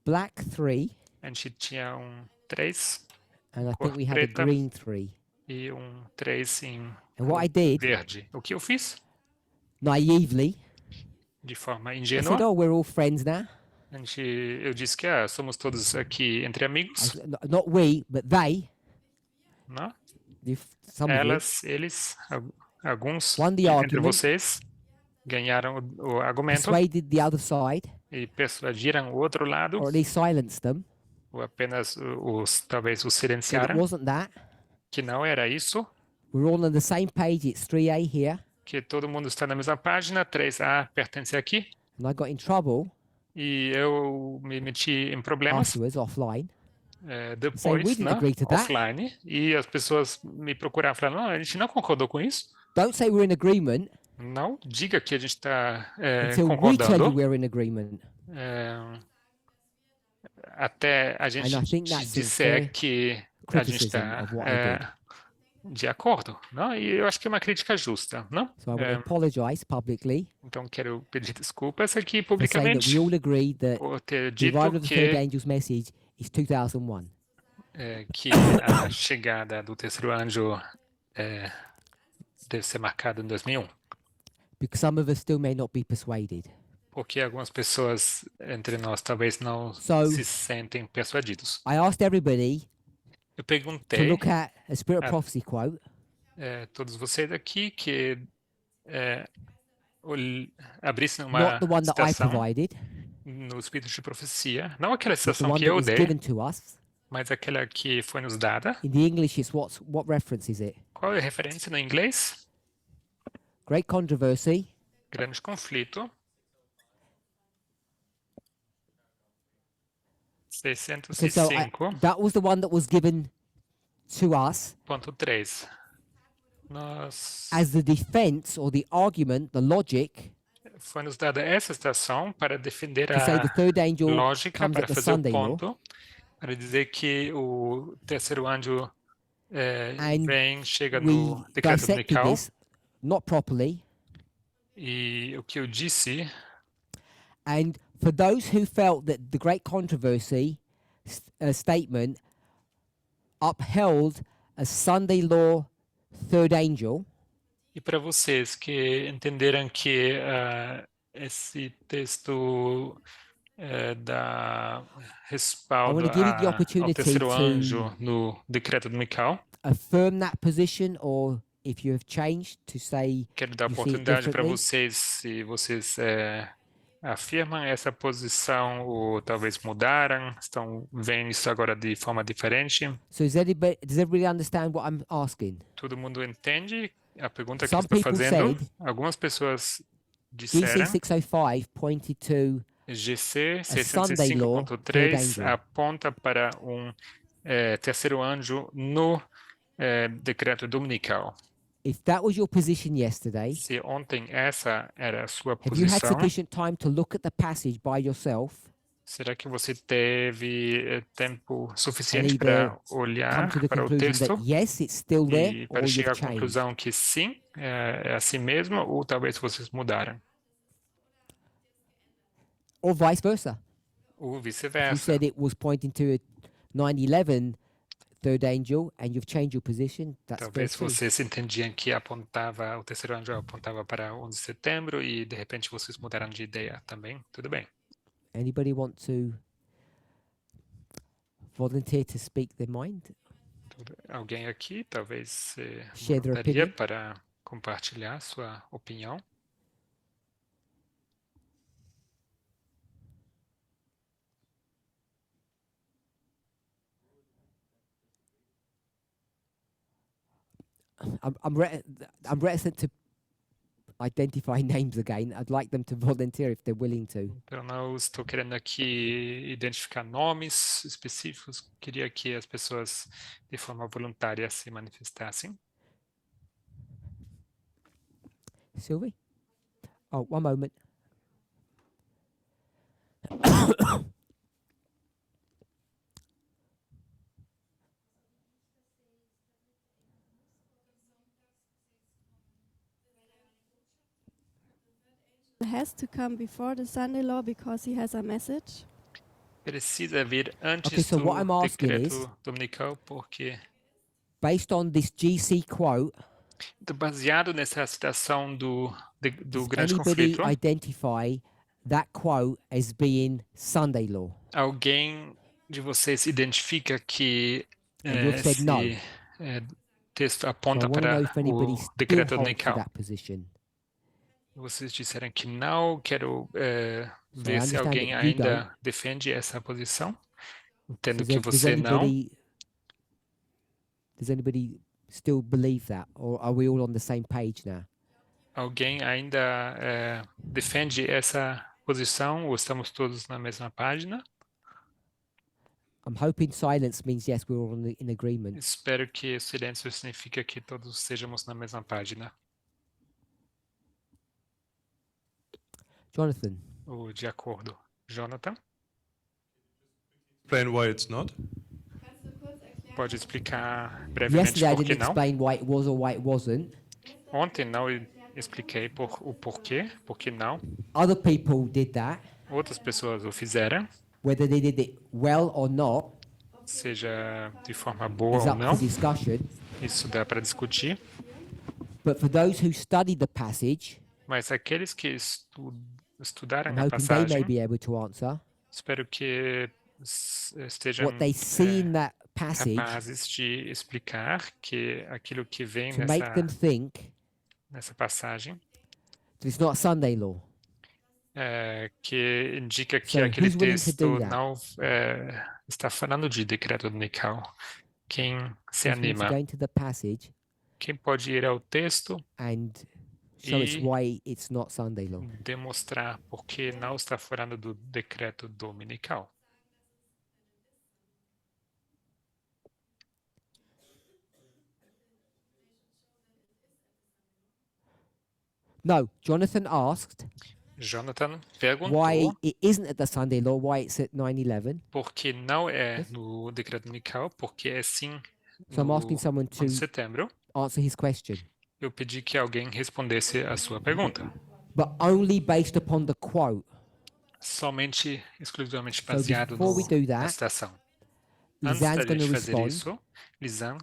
black 3, A gente tinha um 3 and I cor think we had a preta green 3. e um 3 em And what I did, verde. O que eu fiz? naively, De forma I ingênua, said, oh, we're all friends now. eu disse que somos todos aqui entre amigos, Not we, but they, né? some of you, Elas, eles, alguns won the entre argument, vocês ganharam o argumento persuaded the other side, e persuadiram o outro lado, or at least silenced them, ou apenas talvez os said it silenciaram, wasn't that. que não era isso, We're all on the same page, it's 3A here. que todo mundo está na mesma página, 3A pertence aqui, And I got in trouble e eu me meti em problemas afterwards, offline. eh, we depois, didn't né, agree to that. offline, e as pessoas me procuraram falando, não, a gente não concordou com isso. Don't say we're in agreement Não diga que a gente está until we tell you concordando we're in agreement. até a And I gente think te that's a disser fair que a gente criticism está of what I did. de acordo, não? E eu acho que é uma crítica justa, não? So I want to apologize publicly Então quero pedir desculpas aqui for saying that publicamente we all agree that por ter the dito arrival of the third que angel's message is 2001. que a chegada do terceiro anjo deve ser marcada em 2001, Because some of us still may not be persuaded. porque algumas pessoas entre nós talvez não So- se sentem persuadidos. I asked everybody Eu to perguntei look at a Spirit of Ah. Prophecy quote todos vocês aqui que abrissem uma not the one that I citação provided, no Espírito de Profecia, não aquela but the citação one que that eu was dei, given to us. mas aquela que foi nos dada. In the English, it's what reference is it? Qual é a referência no inglês? Great controversy. Grande conflito. 605.3. Okay, so that was the one that was given to us Nós as the defense or the argument, the logic foi nos dada essa citação para defender to say the a third angel lógica, comes para at the fazer o Sunday law. ponto, para dizer que o terceiro anjo And chega we no decreto dissected dominical. this not properly. E o que eu disse, And for those who felt that the great controversy statement upheld a Sunday law third angel, e para vocês que entenderam que esse texto dá respaldo I wanna give you the ao opportunity terceiro to anjo no decreto dominical, affirm that position, or if you have changed, to say quero dar you see it oportunidade para differently. vocês, se vocês afirmam essa posição ou talvez mudaram, estão vendo isso agora de forma diferente. So does everybody understand what I'm asking? Todo mundo entende a pergunta que eu Some estou people fazendo? said Algumas pessoas GC disseram 605 pointed to GC Sunday law, third 605.3 angel. aponta para um terceiro anjo no decreto dominical. If that was your position yesterday, Se ontem essa era a sua have you had posição, sufficient time to look at the passage by yourself será que você teve tempo and suficiente either para come olhar to the para o conclusion texto that yes, it's still there, e or para chegar you've à changed? conclusão que sim, é assim mesmo, ou talvez vocês mudaram, Or vice versa? ou You vice-versa. said it was pointing to a 9/11 third angel, and you've changed your position. That's fair Talvez too. vocês entendiam que apontava, o terceiro anjo apontava para 11 de setembro e de repente vocês mudaram de ideia também. Tudo bem. Anybody want to volunteer to speak their mind? Alguém aqui talvez Share their voluntaria opinion? para compartilhar sua opinião? I'm reticent to identify names again. I'd like them to volunteer if they're willing to. Eu não estou querendo aqui identificar nomes específicos. Queria que as pessoas, de forma voluntária, se manifestassem. Sylvie? Oh, one moment. Has to come before the Sunday law because he has a message. Precisa vir antes Okay, so do what I'm asking decreto is- dominical, porque Based on this GC quote, baseado nessa citação do does grande anybody conflito, identify that quote as being Sunday law? alguém de vocês identifica que And you've said esse no. texto So I aponta want to know para if anybody o still decreto holds to dominical? that position. Vocês disseram que não. Quero So I ver se understand alguém that you ainda defende essa posição. Entendo Does que it- você não. Does anybody still believe that, or are we all on the same page now? Alguém ainda defende essa posição ou estamos todos na mesma página? I'm hoping silence means yes, we're all in agreement. Espero que o silêncio significa que todos estejamos na mesma página. Jonathan, Ou de acordo. Jonathan, Explain why it's not. Kannst du kurz erklären? pode explicar brevemente yesterday I por que didn't não? explain why it was or why it wasn't. Ontem não expliquei o porquê, por que não. Other people did that. Outras pessoas o fizeram, Whether they did it well or not seja de forma boa is ou up não. for discussion. Isso dá para discutir. But for those who studied the passage, Mas aqueles que estudaram I'm a hoping they may passagem, be able to answer espero que estejam what they see in that passage capazes de explicar que aquilo que vem to make them think nessa passagem, that it's not Sunday law. que indica que So, aquele who's willing to texto do that? não está falando de decreto dominical. Quem se Who's willing to anima? go into the passage Quem pode ir ao texto and show us E- why it's not Sunday law? demonstrar por que não está falando do decreto dominical? No, Jonathan asked Jonathan why perguntou it isn't at the Sunday law, why it's at 9/11. por que não é Yes. no decreto dominical, porque é sim So I'm no asking someone 11 to de setembro. answer his question. eu pedi que alguém respondesse a sua pergunta. but only based upon the quote. Somente, exclusivamente So baseado before we do na that, citação. Antes da Lisanne's going to gente fazer respond, isso, Lisanne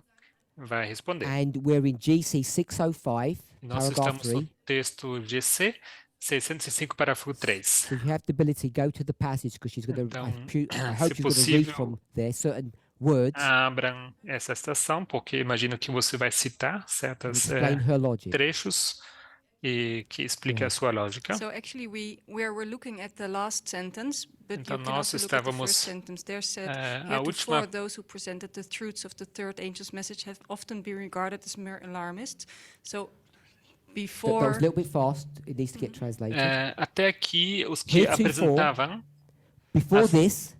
vai responder. and we're in GC 605, Nós paragraph estamos no 3. texto GC 605, parágrafo 3. So if you have the ability, go to the passage because she's going to. Então, I se hope she's going to read possível, from there certain words abram essa citação, porque imagino que você vai citar and certos explain her logic. trechos e que explique a sua lógica. So actually we're looking at the last sentence, but Então, you can nós also look at the estávamos, first sentence. There said, a última, heretofore those who presented the truths of the third angel's message have often been regarded as mere alarmists. So That before was a little bit fast. It needs to get translated. até aqui, os que Heretofore, apresentavam, Before as- this,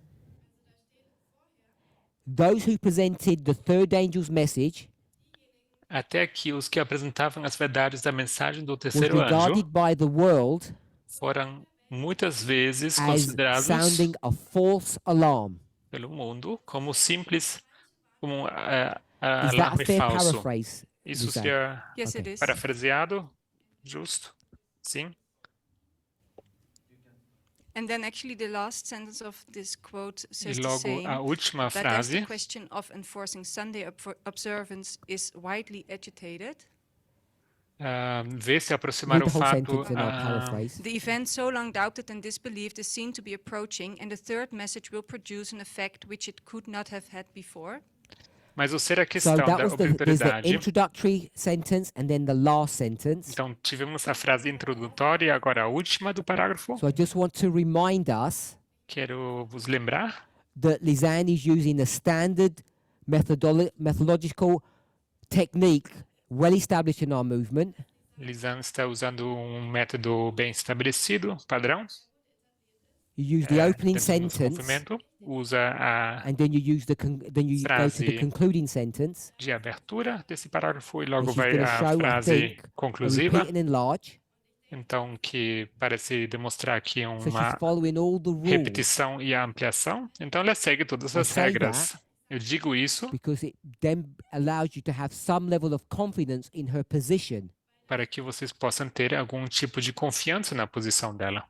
those who presented the third angel's message até aqui, os que apresentavam as verdades da mensagem do was terceiro anjo regarded by the world foram muitas vezes as considerados sounding a false alarm. pelo mundo como simples, como Is that a alarme fair falso. paraphrase? Isso Lisanne? seria yes, it is. parafraseado? Justo? Sim? And then actually the last sentence of this quote E says the logo same. a última That as the frase, question of enforcing Sunday observance is widely agitated, vê se aproximar Read o the whole fato sentence and I'll paraphrase. the event so long doubted and disbelieved is seen to be approaching, and the third message will produce an effect which it could not have had before. mas o ser a So questão that da was there's the obrigatoriedade. introductory sentence and then the last sentence. Então, tivemos a frase introdutória e agora a última do parágrafo. So I just want to remind us Quero vos lembrar that Lisanne is using a standard methodological technique well established in our movement. Lisanne está usando um método bem estabelecido, padrão, You use the opening dentro do nosso sentence movimento. Usa a and then you use then you go to the Frase. concluding sentence, de abertura desse parágrafo e and logo she's vai going to a show, I frase think, a conclusiva. repeat and enlarge. Então, que parece demonstrar aqui So she's uma following all the rules repetição e a ampliação. Então, ela segue todas I as say regras. Eu digo isso because it then allows you to have some level of confidence in her position. para que vocês possam ter algum tipo de confiança na posição dela.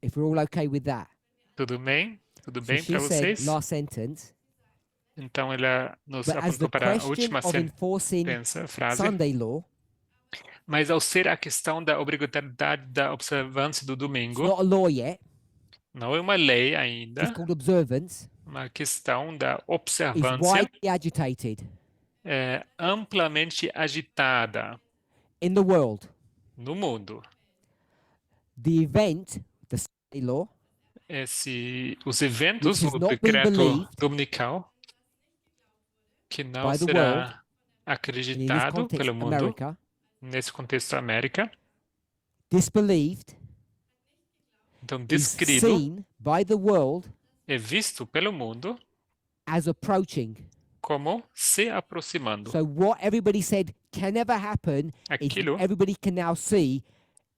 If we're all okay with that. Tudo bem? Tudo So bem she para said, vocês? last sentence, Então, ela nos but as the apontou para a question última of enforcing frase. Sunday law, Mas ao ser a questão da obrigatoriedade da observância do it's domingo, not a law yet, não é uma lei it's ainda, called observance, uma questão da is observância widely agitated amplamente agitada in the world. no mundo. The event, the Sunday law, Os eventos, Which has o not been decreto believed dominical, que não by the será world, and in this acreditado context, pelo mundo, America, nesse contexto América, disbelieved, então is descrito, seen by the world é visto pelo mundo as approaching. como se aproximando. So what everybody said can never happen is Aquilo everybody can now see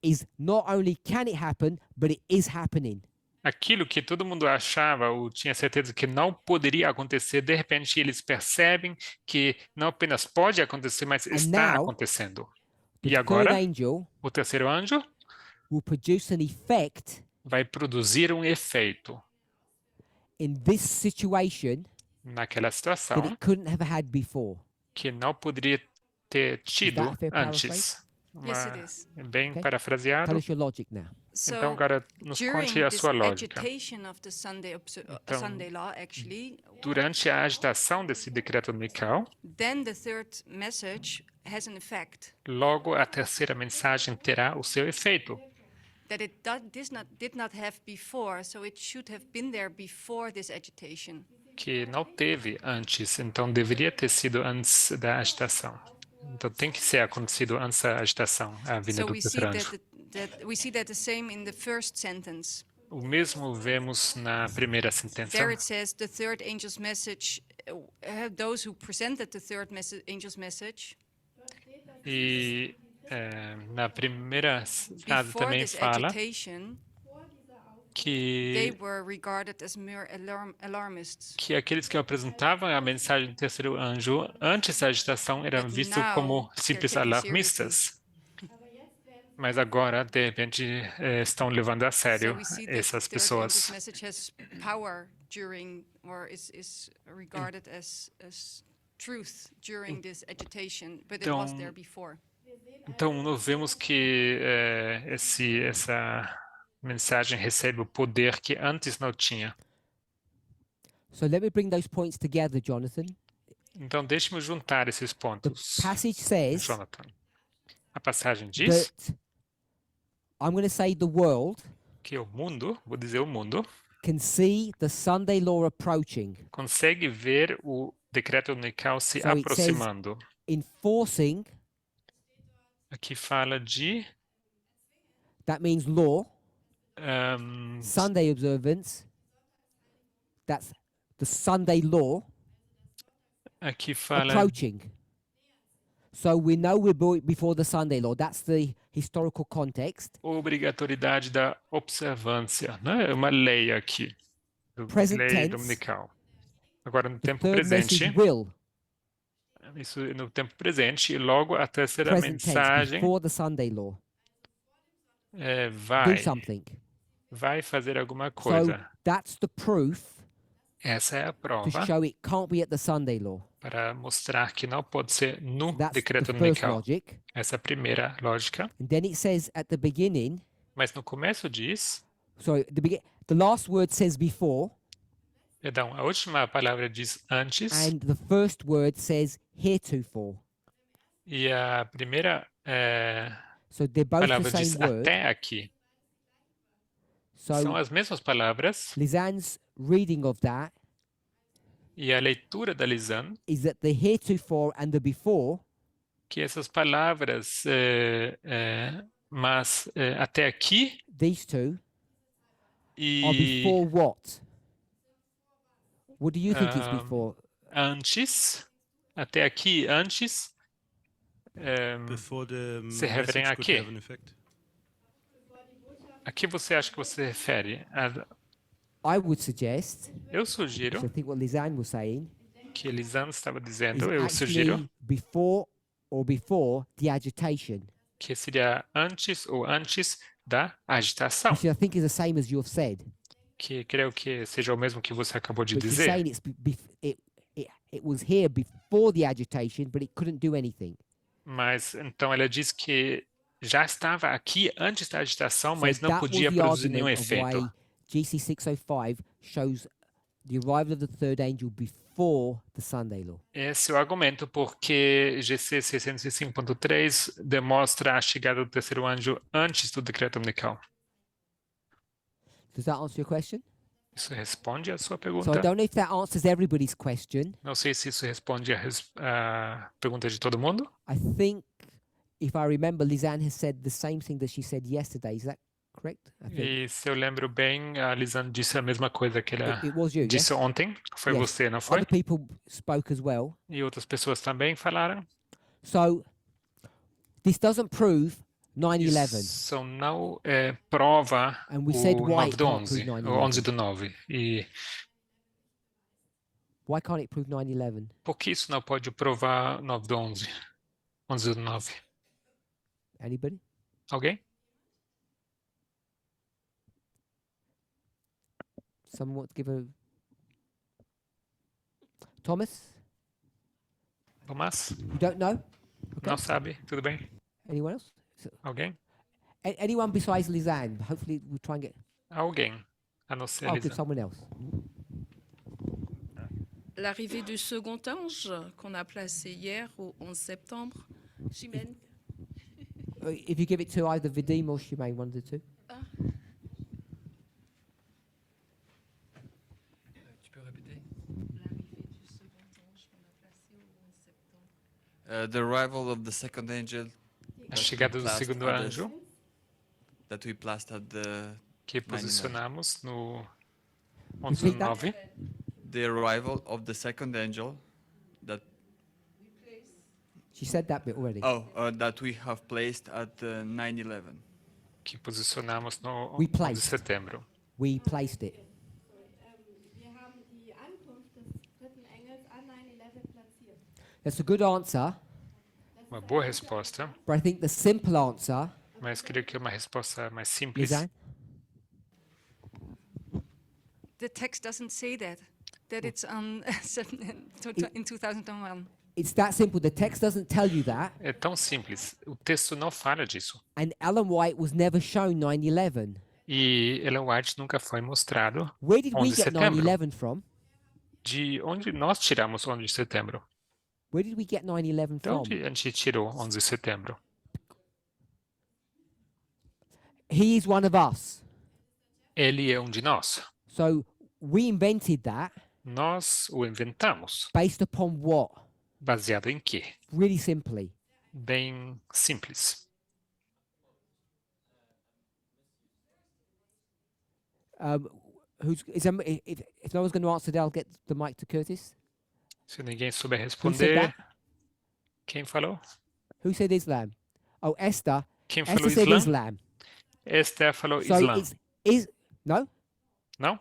is not only can it happen, but it is happening. Aquilo que todo mundo achava ou tinha certeza que não poderia acontecer, de repente eles percebem que não apenas pode acontecer, mas está now, acontecendo. The E third agora, angel o terceiro anjo will produce an effect vai produzir um efeito in this situation naquela that situação it couldn't have had before. que não poderia ter tido that a fair antes. Yes, it is. Bem Okay. parafraseado. Tell us your logic now. So Então, agora nos during conte a this sua lógica. agitation of the Sunday Então, Sunday law, actually, Durante a agitação desse decreto dominical, then the third message has an effect logo a terceira mensagem terá o seu efeito, that it did not have before, so it should have been there before this agitation. que não teve antes, então deveria ter sido antes da agitação. Então tem que ser acontecido antes da agitação, a vinda So do we see terceiro anjo. we see that the same in the first sentence. O mesmo vemos na primeira sentença. There it says the third angel's message, those who presented the third angel's message, E na primeira frase before também this fala agitation, they que were regarded as mere alarmists. que aqueles que apresentavam a mensagem do terceiro anjo antes da agitação eram But vistos now como they're simples taken alarmistas. Mas agora, de repente, estão levando a So sério we see that essas third angel's pessoas. message has power during, or is regarded as truth during this agitation, but it was there before. Então, nós vemos que essa mensagem recebe o poder que antes não tinha. So let me bring those points together, Jonathan. Então, deixe-me juntar esses The pontos, passage says Jonathan. A passagem diz that I'm going to say the world que o mundo, vou dizer o mundo, can see the Sunday law approaching, consegue ver o decreto dominical se So it says- aproximando. enforcing, Aqui fala de that means law, ahm, Sunday observance, that's the Sunday law, aqui fala approaching. So we know we're before the Sunday law. That's the historical context. obrigatoriedade da observância, né? É uma lei aqui, Present lei tense. dominical. Agora, no The tempo third presente, message will, isso no tempo presente, e logo a terceira present tense, mensagem before the Sunday law. Do vai something. fazer alguma So coisa. that's the proof Essa é a to prova show it can't be at the Sunday law. para mostrar que não pode ser no That's decreto the first dominical. logic. Essa é a primeira lógica. And then it says at the beginning, Mas no começo diz, the last word says before, perdão, a última palavra diz antes and the first word says heretofore. e a primeira So they're both the palavra same diz word. até aqui. São So as mesmas palavras Lisanne's reading of that e a leitura da Lisanne, is that the heretofore and the before que essas palavras, mas até aqui these two are e before what? What do you think it's Um, before? antes, até aqui antes, Before the se referem message a could quê? have an effect. A que você acha que você refere? I would suggest, Eu sugiro so I think what Lisanne was saying, que Lisanne estava is dizendo, eu sugiro actually before the agitation, que seria antes ou antes da agitação, which I think is the same as you've said. que creio que seja o mesmo que você acabou de But she's dizer. saying it was here before the agitation, but it couldn't do anything. Mas então ela diz que já estava aqui antes da agitação, mas So não that was podia the produzir nenhum argument of efeito. why GC 605 shows the arrival of the third angel before the Sunday law. Esse é o argumento porque GC 605.3 demonstra a chegada do terceiro anjo antes do decreto dominical. Does that answer your question? Isso responde a sua So I pergunta? don't know if that answers everybody's question. Não sei se isso responde a pergunta de todo mundo. I think, if I remember, Lisanne has said the same thing that she said yesterday. Is that correct? I think. E se eu lembro bem, a Lisanne disse a mesma coisa que ela It was you, disse yes? ontem. Foi Yes. você, não foi? Other people spoke as well. E outras pessoas também falaram. So this doesn't prove 9/11. Isso não prova And we said o why 9 it do can't 11, prove o 11 9/11. do 9. E Why can't it prove 9/11? por que isso não pode provar 9 do 11? 11 do 9. Anybody? Alguém? Someone want to give a... Thomas? Tomás? You don't know? Okay. Não sabe? Tudo bem? Anyone else? Alguém? Anyone besides Lisanne? Hopefully we'll try and get... Alguém. A não ser Oh, good, Lisanne. someone else. L'arrivée du second ange qu'on a placé hier au 11 septembre. Chimène. If you give it to either Vidim or Shimei, one of the two. Tu peux répéter? L'arrivée du second ange qu'on a placé au 11 septembre. The arrival of the second angel. A chegada do segundo anjo, That we placed at the que 9/11. posicionamos no 11 do 9. The arrival of the second angel that She said that bit already. that we have placed at 9/11. Que posicionamos no We 11 de placed. setembro. we placed it. Wir haben die Ankunft des dritten Engels an 9/11 platziert. That's a good answer, Uma boa resposta, but I think the simple answer mas queria que uma resposta mais is simples. that The text doesn't say that it's on in 2001. it's that simple. The text doesn't tell you that, É tão simples. O texto não fala disso. and Ellen White was never shown 9/11. E Ellen White nunca foi mostrado Where did we 11 de get setembro. 9/11 from? De onde nós tiramos 11 de setembro? Where did we get 9/11 De from? onde a gente tirou 11 de setembro? He is one of us. Ele é um de nós. So we invented that Nós o inventamos. based upon what? Baseado em quê? Really simply. Bem simples. If no one's going to answer that, I'll get the mic to Curtis. Se ninguém souber Who said responder, that? quem falou? Who said Islam? Oh, Esther. Quem Esther falou said Islã? Islam. Esther falou So Islã. is no? Não?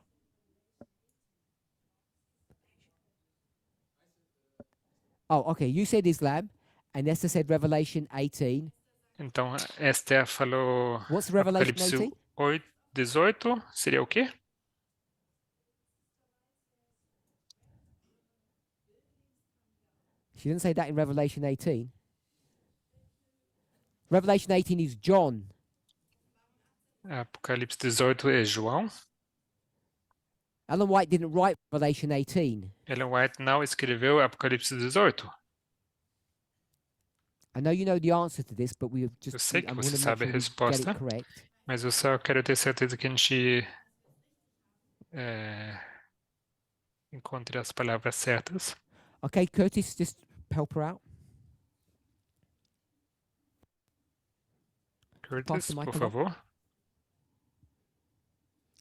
Oh, okay. You said Islam, and Esther said Revelation 18. Então, Esther falou What's Revelation Apocalipse 18? 18. Seria o quê? She didn't say that in Revelation 18. Revelation 18 is John. Apocalipse 18 é João. Ellen White didn't write Revelation 18. Ellen White não escreveu Apocalipse 18. I know you know the answer to this, but we just Eu sei que I você wanna make sabe a sure we get resposta, it correct. mas eu só quero ter certeza que a gente encontre as palavras certas. Okay, Curtis, just help her out. Curtis, the por microphone. favor.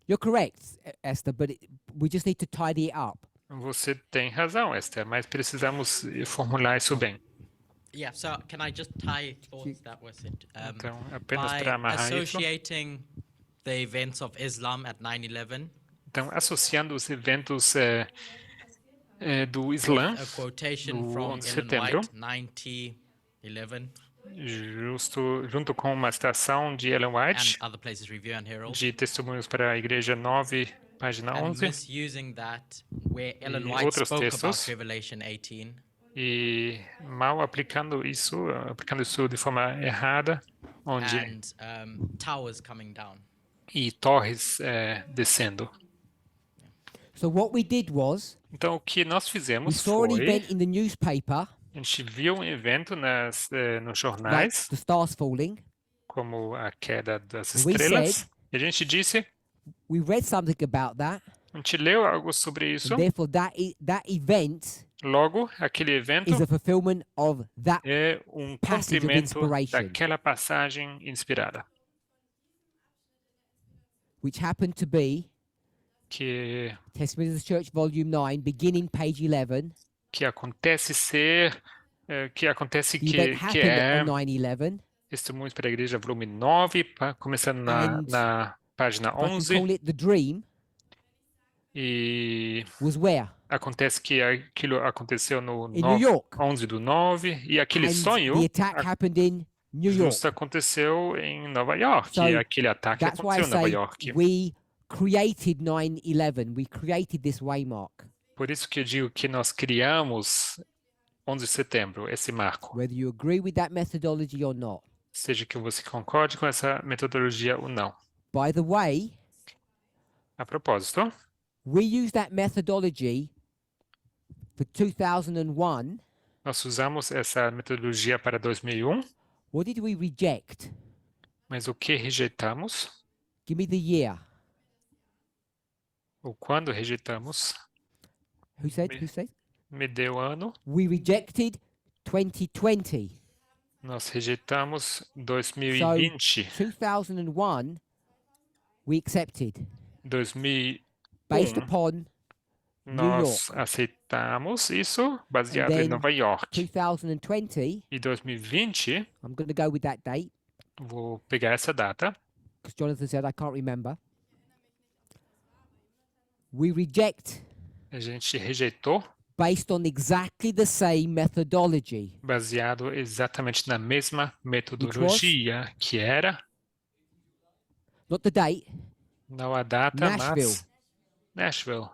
You're correct, Esther, but we just need to tidy it up. Você tem razão, Esther, mas precisamos formular isso bem. Yeah, so can I just tie thoughts that was it? Então, apenas By para amarrar isso. associating the events of Islam at 9/11 Então, associando os eventos do Islã, a quotation do from 11 de Ellen setembro, White 9011 junto com uma citação de Ellen White, and other places Review and Herald, de Testemunhos para a Igreja 9, página and 11, misusing that where Ellen e White outros spoke about textos, Revelation 18 e mal aplicando isso de forma errada, onde and towers coming down. e torres descendo. So what we did was Então, o que nós we fizemos saw an foi, event in the newspaper, a gente viu um evento nos like jornais, the stars falling. como a queda das And we estrelas, said- e a gente disse, We read something about that, a gente leu algo sobre isso, and therefore that event logo, aquele evento is a fulfillment of that. é passage of cumprimento inspiration. daquela passagem inspirada, Which happened to be que Testimonies of the Church, Volume 9, beginning page 11. acontece ser, que acontece The event que happened é on 9/11. Testemunhos para a Igreja, volume 9, começando And na página If I can 11, call it the dream, e was where? acontece que aquilo aconteceu no In New York. 11 do 9, e aquele And sonho the attack happened in New York. justo aconteceu em Nova York, So, e aquele ataque That's why I aconteceu em Nova say York. we created 9/11. We created this waymark. Por isso que eu digo que nós criamos 11 de setembro, esse marco. Whether you agree with that methodology or not. Seja que você concorde com essa metodologia ou não. By the way, A propósito, we use that methodology for 2001. nós usamos essa metodologia para 2001, What did we reject? mas o que rejeitamos, Give me the year. ou quando rejeitamos, Who said? Who said? me deu ano, We rejected 2020. nós rejeitamos So 2020. 2001 we accepted 2001, based upon New nós York. aceitamos isso baseado And em then Nova York. 2020, E 2020, I'm going to go with that date vou pegar essa data, because Jonathan said I can't remember. we reject A gente rejeitou based on exactly the same methodology. baseado exatamente na mesma metodologia, que era, Not the date, não a data, Nashville. mas Nashville.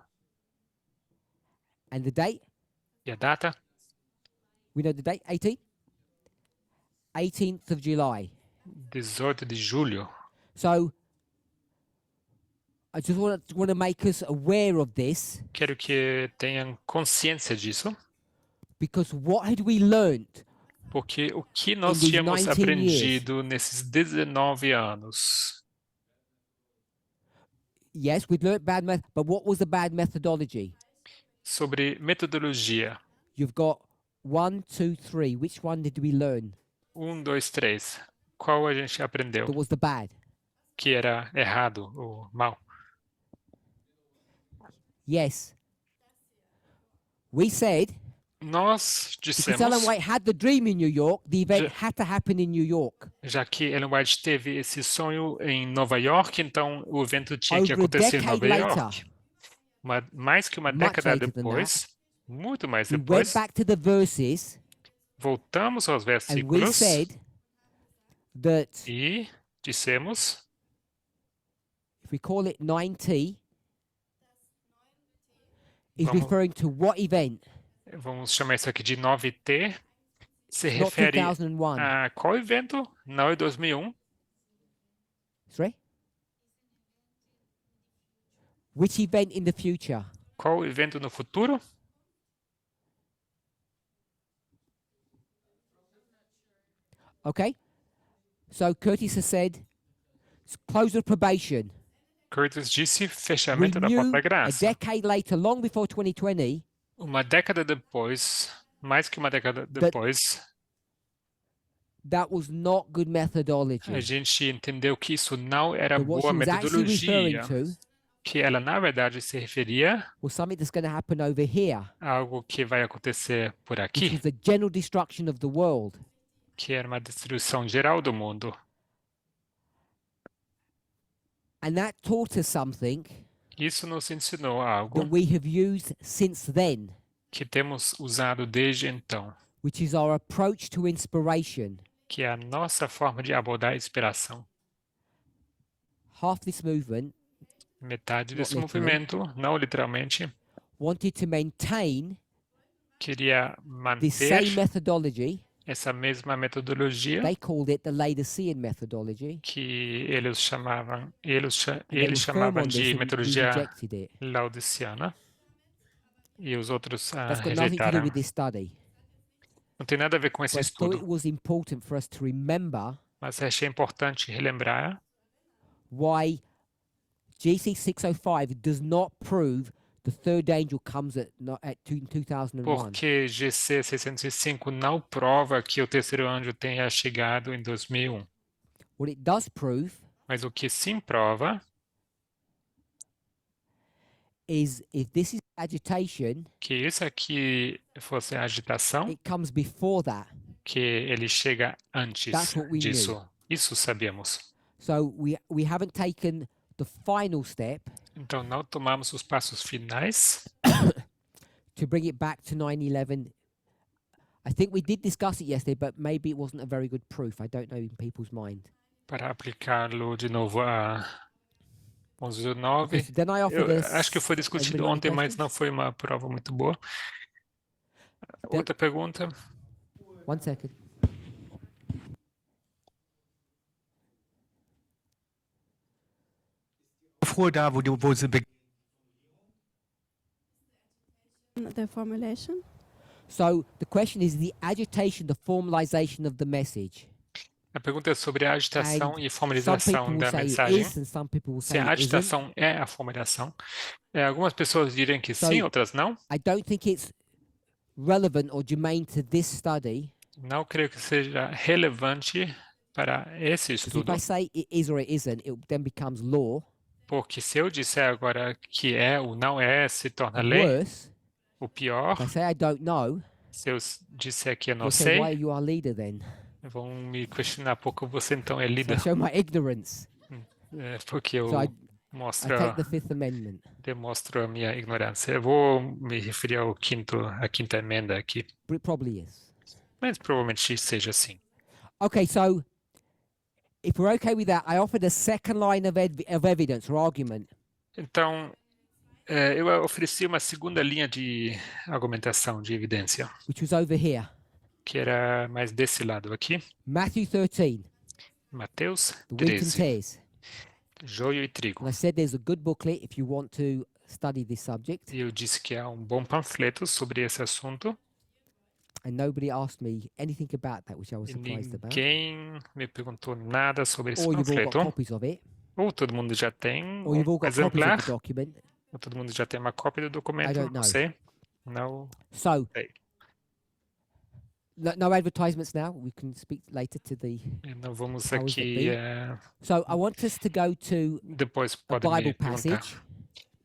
And the date, E a data? we know the date, 18? 18th of July. 18 de julho. So I just want to make us aware of this, Quero que tenham consciência disso, because what had we learned? porque o que nós these tínhamos 19 aprendido nesses 19 anos? Yes, we'd learned bad math, but what was the bad methodology? Sobre metodologia. You've got 1, 2, 3. Which one did we learn? 1, 2, 3. Qual a gente aprendeu? That was the bad. Que era errado, ou mal? Yes. We said, Nós because Ellen dissemos, White had the dream in New York, the event had to happen in New York. já que Ellen White teve esse sonho em Nova York, então o evento tinha que Over a acontecer em decade Nova later, York. Mais que uma much década later than depois, muito mais we went depois, back to the verses voltamos aos and we versículos said that e dissemos, if we call it 9T, is Vamos- referring to what event? vamos chamar isso aqui de 9T, se It's not refere 2001. a qual evento? Não é 2001. Sorry? Which event in the future? Qual evento no futuro? Okay? So Curtis has said, close of probation. Curtis disse fechamento da Renew porta da a graça. decade later, long before 2020, Uma década depois, mais que uma década depois, that was not good methodology. a gente entendeu que isso não era That what boa she was actually referring metodologia, to que ela na verdade se referia was something that's going to happen over here, a algo que vai acontecer por which aqui, was the general destruction of the world. que era uma destruição geral do mundo. And that taught us something Isso nos ensinou algo that we have used since then, que temos usado desde então, which is our approach to inspiration. que é a nossa forma de abordar a inspiração. Half this movement Metade Not desse literally. movimento, não literalmente, wanted to maintain queria this same manter methodology. essa mesma metodologia They called it the Laodicean methodology. que eles chamavam, eles And they were firm chamavam on this de and we metodologia rejected it. laodiciana e os outros That's got nothing to do rejeitaram. with this study. Não tem nada a ver com esse But I thought it estudo, was important for us to remember mas achei importante relembrar why GC 605 does not prove the third angel comes at 2001. porque GC 605 não prova que o terceiro anjo tenha chegado em 2001. What it does prove Mas o que sim prova is if this is agitation, que isso aqui fosse a agitação, it comes before that. que ele chega antes That's what we disso. knew. Isso sabemos. So we haven't taken the final step Então não tomamos os passos finais to bring it back to 9/11. I think we did discuss it yesterday, but maybe it wasn't a very good proof. I don't know in people's mind. para aplicá-lo de novo a 11/9. Okay, so then I offer Eu this. acho que foi discutido Anybody ontem, mas questions? não foi uma prova muito boa. Outra pergunta? 1 second. Früher da, wo sie The formulation. So the question is the agitation, the formalization of the message. A pergunta é sobre a agitação e Some formalização people da will say it mensagem. is, and some people will Se say a it isn't. agitação é a formalização. Algumas pessoas diriam que So- sim, outras não. I don't think it's relevant or germane to this study. Não creio que seja relevante para esse Because if estudo, I say it is or it isn't, it then becomes law. porque se eu disser agora que é ou não é, se torna And lei. worse, O pior, if I say I don't know, se eu disser que eu não they'll say, sei, why are you our leader then? vão me questionar por que você então é So I líder. show my ignorance. Porque eu So I Mostra, the Fifth Amendment. demonstra a minha ignorância. Eu vou me referir à quinta emenda aqui, But it probably is. mas provavelmente seja assim. Okay, so if we're okay with that, I offered a second line of evidence or argument. Então, eu ofereci uma segunda linha de argumentação, de evidência, Which was over here. que era mais desse lado aqui. Matthew 13, Mateus the wheat and 13, tares. joio e trigo. And I said there's a good booklet if you want to study this subject. E eu disse que há um bom panfleto sobre esse assunto. And nobody asked me anything about that, which I was E surprised about. ninguém me perguntou nada sobre esse Or you've all got panfleto. copies of it. Ou todo mundo já tem Or you've all got copies exemplar. of the document. Ou todo mundo já tem uma cópia do documento. don't Não know. sei. Não So, sei. no advertisements now. We can speak later to the E não vamos powers that aqui. be. So I want us to go to Depois a podem me Bible perguntar. passage.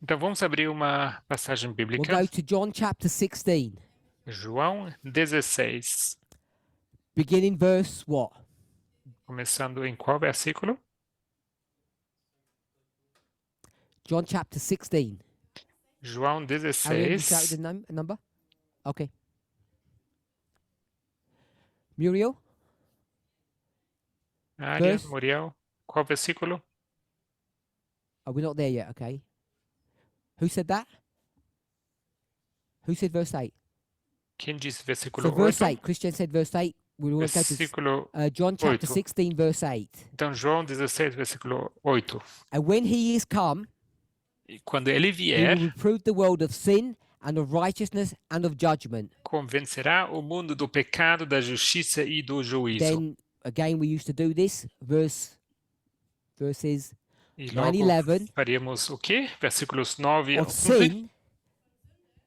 Então vamos abrir uma passagem We'll bíblica. go to John chapter 16, João 16. beginning verse what? Começando em qual versículo? John chapter 16. João Ariel, you 16. shout the number? Okay. Muriel? Área, Verse? Muriel. Qual versículo? Oh, we're not there yet, okay. Who said that? Who said verse 8? Quem disse So versículo verse 8? 8. Christian said verse 8. We will go to Versículo John chapter 8. 16, verse 8. Então, João 16, versículo 8. And when he is come, E quando ele he vier, will reprove the world of sin and of righteousness and of judgment. convencerá o mundo do pecado, da justiça e do juízo. Then, again, we used to do this. Verses E 9, logo 11. faríamos o quê? Versículos 9 a Of 11 sin,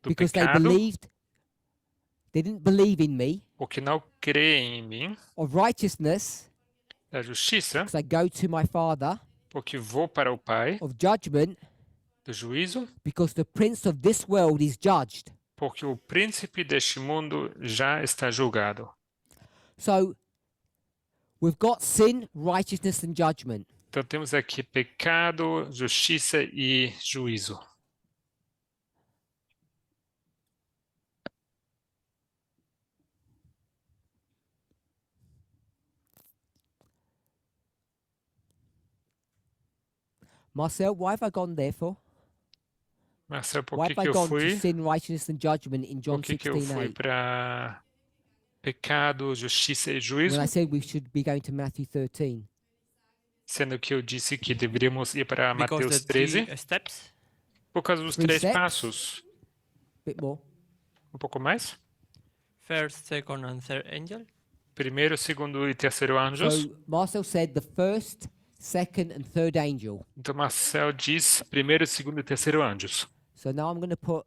do because they pecado, didn't believe in me. porque não creem em mim, Of righteousness, da justiça, because I go to my Father. porque vou para o Pai, Of judgment, do juízo, because the prince of this world is judged. porque o príncipe deste mundo já está julgado. So, we've got sin, righteousness, and judgment. Então temos aqui pecado, justiça e juízo. Marcel, why have I gone there for? Marcel, por Why que have I que eu gone fui? to sin, righteousness, and judgment in John Por que que eu 16, fui 8? para pecado, justiça e juízo? When I said we should be going to Matthew 13. Sendo que eu disse que deveríamos ir para Because Mateus the three 13, steps. por causa dos 3 três steps. passos. Bit more. Um pouco mais? First, second, and third angel. Primeiro, segundo e terceiro anjos. So Marcel said the first, second, and third angel. Então Marcel diz primeiro, segundo e terceiro anjos. So now I'm going to put.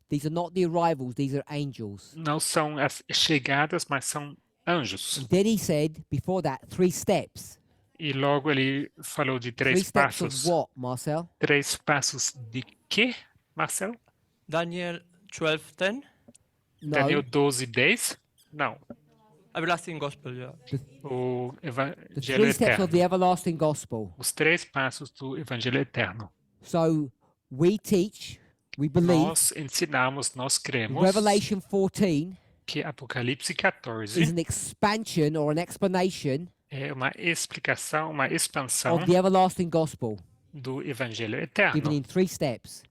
These are not the arrivals; these are angels. Não são as chegadas, mas são anjos. And then he said before that 3 steps. E logo ele falou de 3 três steps passos. of what, Marcel? 3 passos de quê, Marcel? Daniel 12:10. No. Daniel 12:10? Não. Everlasting gospel, yeah. O The Evangelho 3 steps of Eterno. the everlasting gospel. Os 3 passos do Evangelho Eterno. So we teach, we believe. Nós ensinamos, nós cremos Revelation 14 que Apocalipse is 14 an expansion or an explanation é uma explicação, uma expansão of the everlasting gospel, do Evangelho given Eterno, in 3 steps.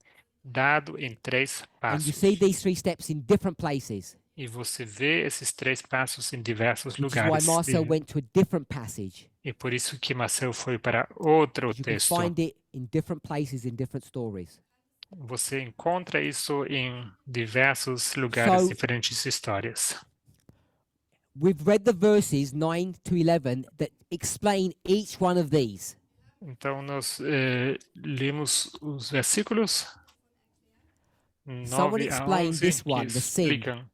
dado em 3 And you passos. see these 3 steps in different places, E você vê esses 3 passos em diversos which is why lugares. Marcel went to a different passage. E por isso que Marcel foi para outro You can texto. find it in different places in different stories. Você encontra isso em diversos lugares, So- diferentes histórias. We've read the verses 9 to 11 that explain each one of these. Então, nós lemos os versículos Someone 9 a explain 11 this que one, the sin. explicam.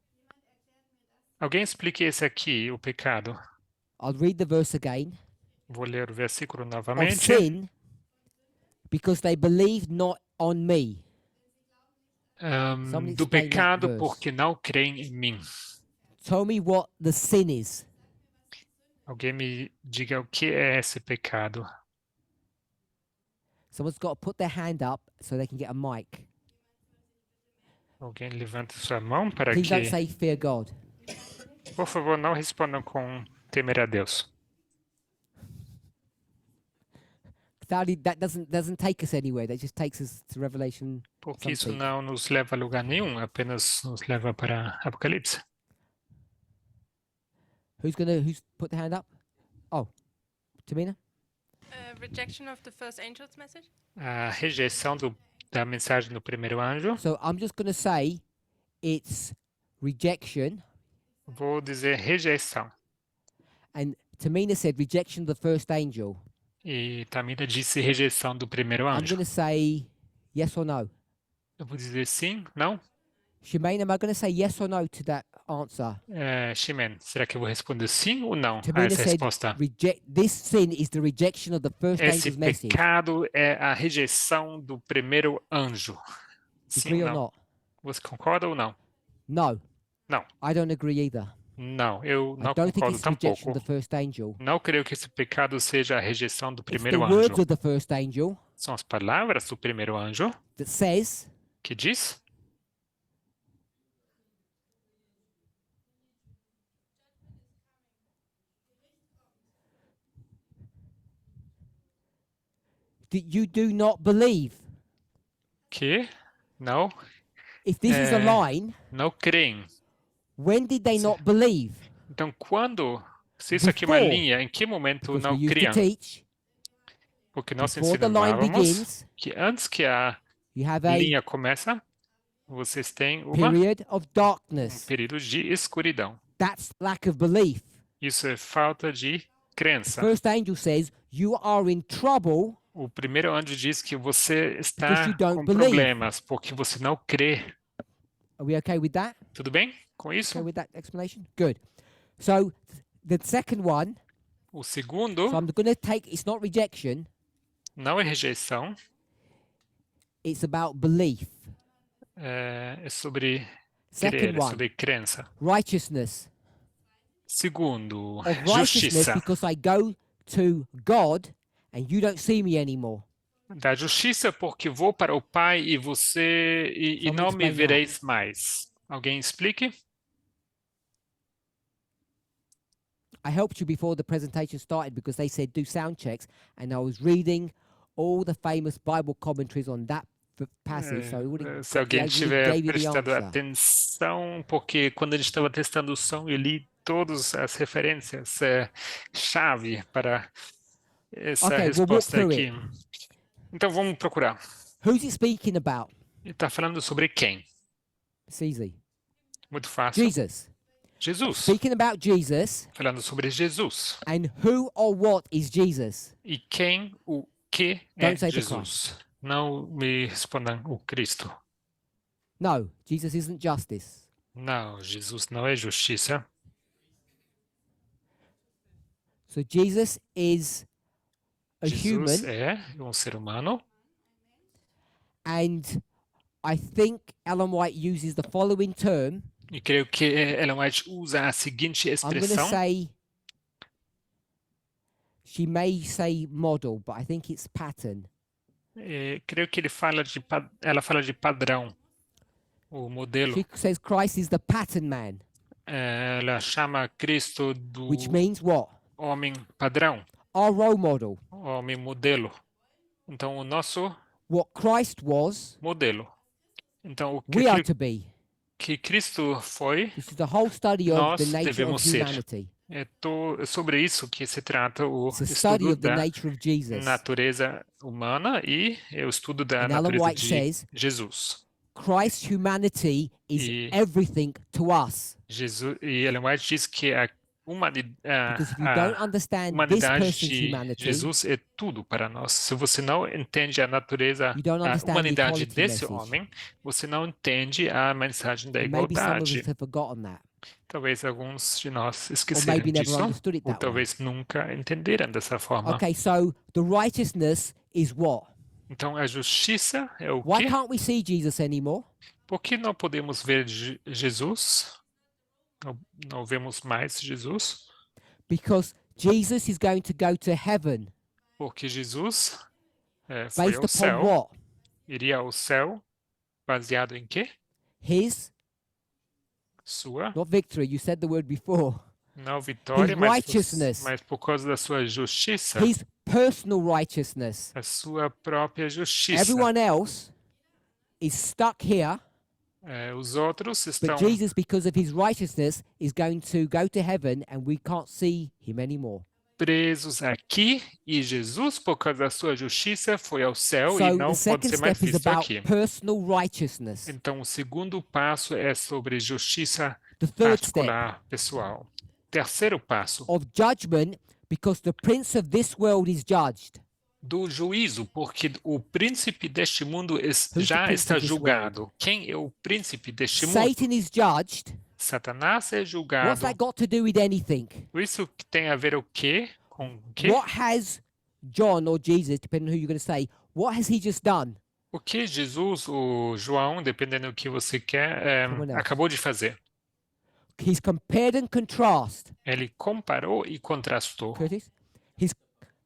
Alguém explique esse aqui, o pecado. I'll read the verse again. Vou ler o versículo Of novamente. sin, because they believed not on me. Somebody Do explain that pecado verse. porque não creem em mim. Tell me what the sin is. Alguém me diga o que é esse pecado. Someone's got to put their hand up so they can get a mic. Alguém levanta sua mão para Please don't que, say fear God. por favor, não respondam com temer a Deus. That doesn't take us anywhere. That just takes us to Revelation. Porque isso something. não nos leva a lugar nenhum, apenas nos leva para Apocalipse. Who's put the hand up? Oh, Tamina? Rejection of the first angel's message? A rejeição da mensagem do primeiro anjo. So I'm just going to say it's rejection. Vou dizer rejeição. And Tamina said rejection of the first angel. E Tamina disse rejeição do primeiro I'm anjo. going to say yes or no. Eu vou dizer sim, não? Shemaine, am I going to say yes or no to that answer? Shimen, será que eu vou responder sim ou não a Tamina essa said resposta? this sin is the rejection of the first Esse angel's message. pecado é a rejeição do primeiro anjo. Sim Agree ou or não? not? Você concorda ou não? No. Não. I don't agree either. Não, eu I não don't think concordo it's rejection tampouco. of the first angel. Não creio que esse pecado seja a rejeição do It's the primeiro words anjo. of the first angel São as palavras do primeiro anjo that says, que diz: that you do not believe. que não, If this is a line, não creem. when did they not believe? Então, quando, se isso aqui é uma Before. linha, em que momento Because não we used to criam? teach, Porque nós before the line ensinávamos begins, que antes que a you have a linha começa, vocês têm um period of darkness. período de escuridão. That's lack of belief. Isso é falta de crença. First angel says you are in trouble O primeiro anjo diz que você because está you don't com believe. problemas porque você não crê. Are we okay with that? Tudo bem com isso? Okay with that explanation? Good. So the second one, O segundo so I'm going to take, it's not rejection, não é rejeição, it's about belief. é sobre Second crer, é one. sobre crença. Righteousness. Segundo, Of righteousness justiça. because I go to God and you don't see me anymore. Da justiça porque vou para o Pai e você e Someone não me explain vereis mais. Alguém explique? I helped you before the presentation started because they said do sound checks and I was reading all the famous Bible commentaries on that passage. So it wouldn't, Se alguém I would've estiver gave you the prestando answer. atenção, porque quando a gente estava testando o som, eu li todas as referências chave para essa Okay, we'll walk resposta through aqui. it. Então vamos procurar. Who's it speaking about? Ele está falando sobre quem? It's easy. Muito fácil. Jesus. Jesus. Speaking about Jesus. Falando sobre Jesus. And who or what is Jesus? E quem, o que é Don't say the Jesus? Não me respondam o Cristo. No, Jesus isn't justice. Não, Jesus não é justiça. So Jesus is a Jesus human, é um ser humano. and I think Ellen White uses the following term. E creio que Ellen White usa a seguinte I'm going to expressão. say, she may say model, but I think it's pattern. Creio que ela fala de padrão, o modelo. She says Christ is the pattern man, Ela chama Cristo do which means what? homem padrão, Our role model. homem modelo. Então, o nosso What Christ was, modelo. Então, o we are que, to be. que Cristo foi, This is the whole study of nós the nature devemos of ser. humanity. É sobre isso que se trata o It's a study estudo of the da nature of Jesus. natureza humana e o estudo da And Ellen natureza White de says, Jesus. Christ's humanity is E everything to us. E Ellen White diz que a Because if you don't understand this humanidade person's de humanity, Jesus é tudo para nós. Se você não entende a natureza, you don't a understand the humanidade equality desse message. homem, você não entende a mensagem da And maybe some of igualdade. us have forgotten that. Talvez alguns de nós Or esqueceram maybe never disso, understood it ou that way. talvez nunca entenderam dessa forma. Okay, so the righteousness is what? Então, a justiça é o Why quê? can't we see Jesus anymore? Por que não podemos ver Jesus? Não vemos mais Jesus? Because Jesus is going to go to heaven. Porque Jesus foi Based ao upon céu. what? Iria ao céu baseado em quê? His, Sua, not victory, you said the word before. não vitória, His mas righteousness. por causa da sua justiça, His personal righteousness. a sua própria justiça. Everyone else is stuck here, Os outros but estão Jesus, because of his righteousness, is going to go to heaven and we can't see him anymore. presos aqui e Jesus, por causa da sua justiça, foi ao céu e So não the pode second ser mais step is visto about aqui. personal righteousness. Então, o segundo passo é sobre justiça The third step particular, pessoal. Terceiro passo, of judgment, because the prince of this world is judged. do juízo, porque o príncipe deste mundo the já prince está of this julgado. Quem é o príncipe deste mundo? Satan is judged. Satanás é What's julgado. that got to do with anything? Isso tem a ver o quê? Com o quê? What has John or Jesus, depending on who you're going to say, what has he just done? O que Jesus, o João, dependendo do que você quer, Someone else. acabou de fazer? He's compared and contrasted. Ele comparou e contrastou. Curtis?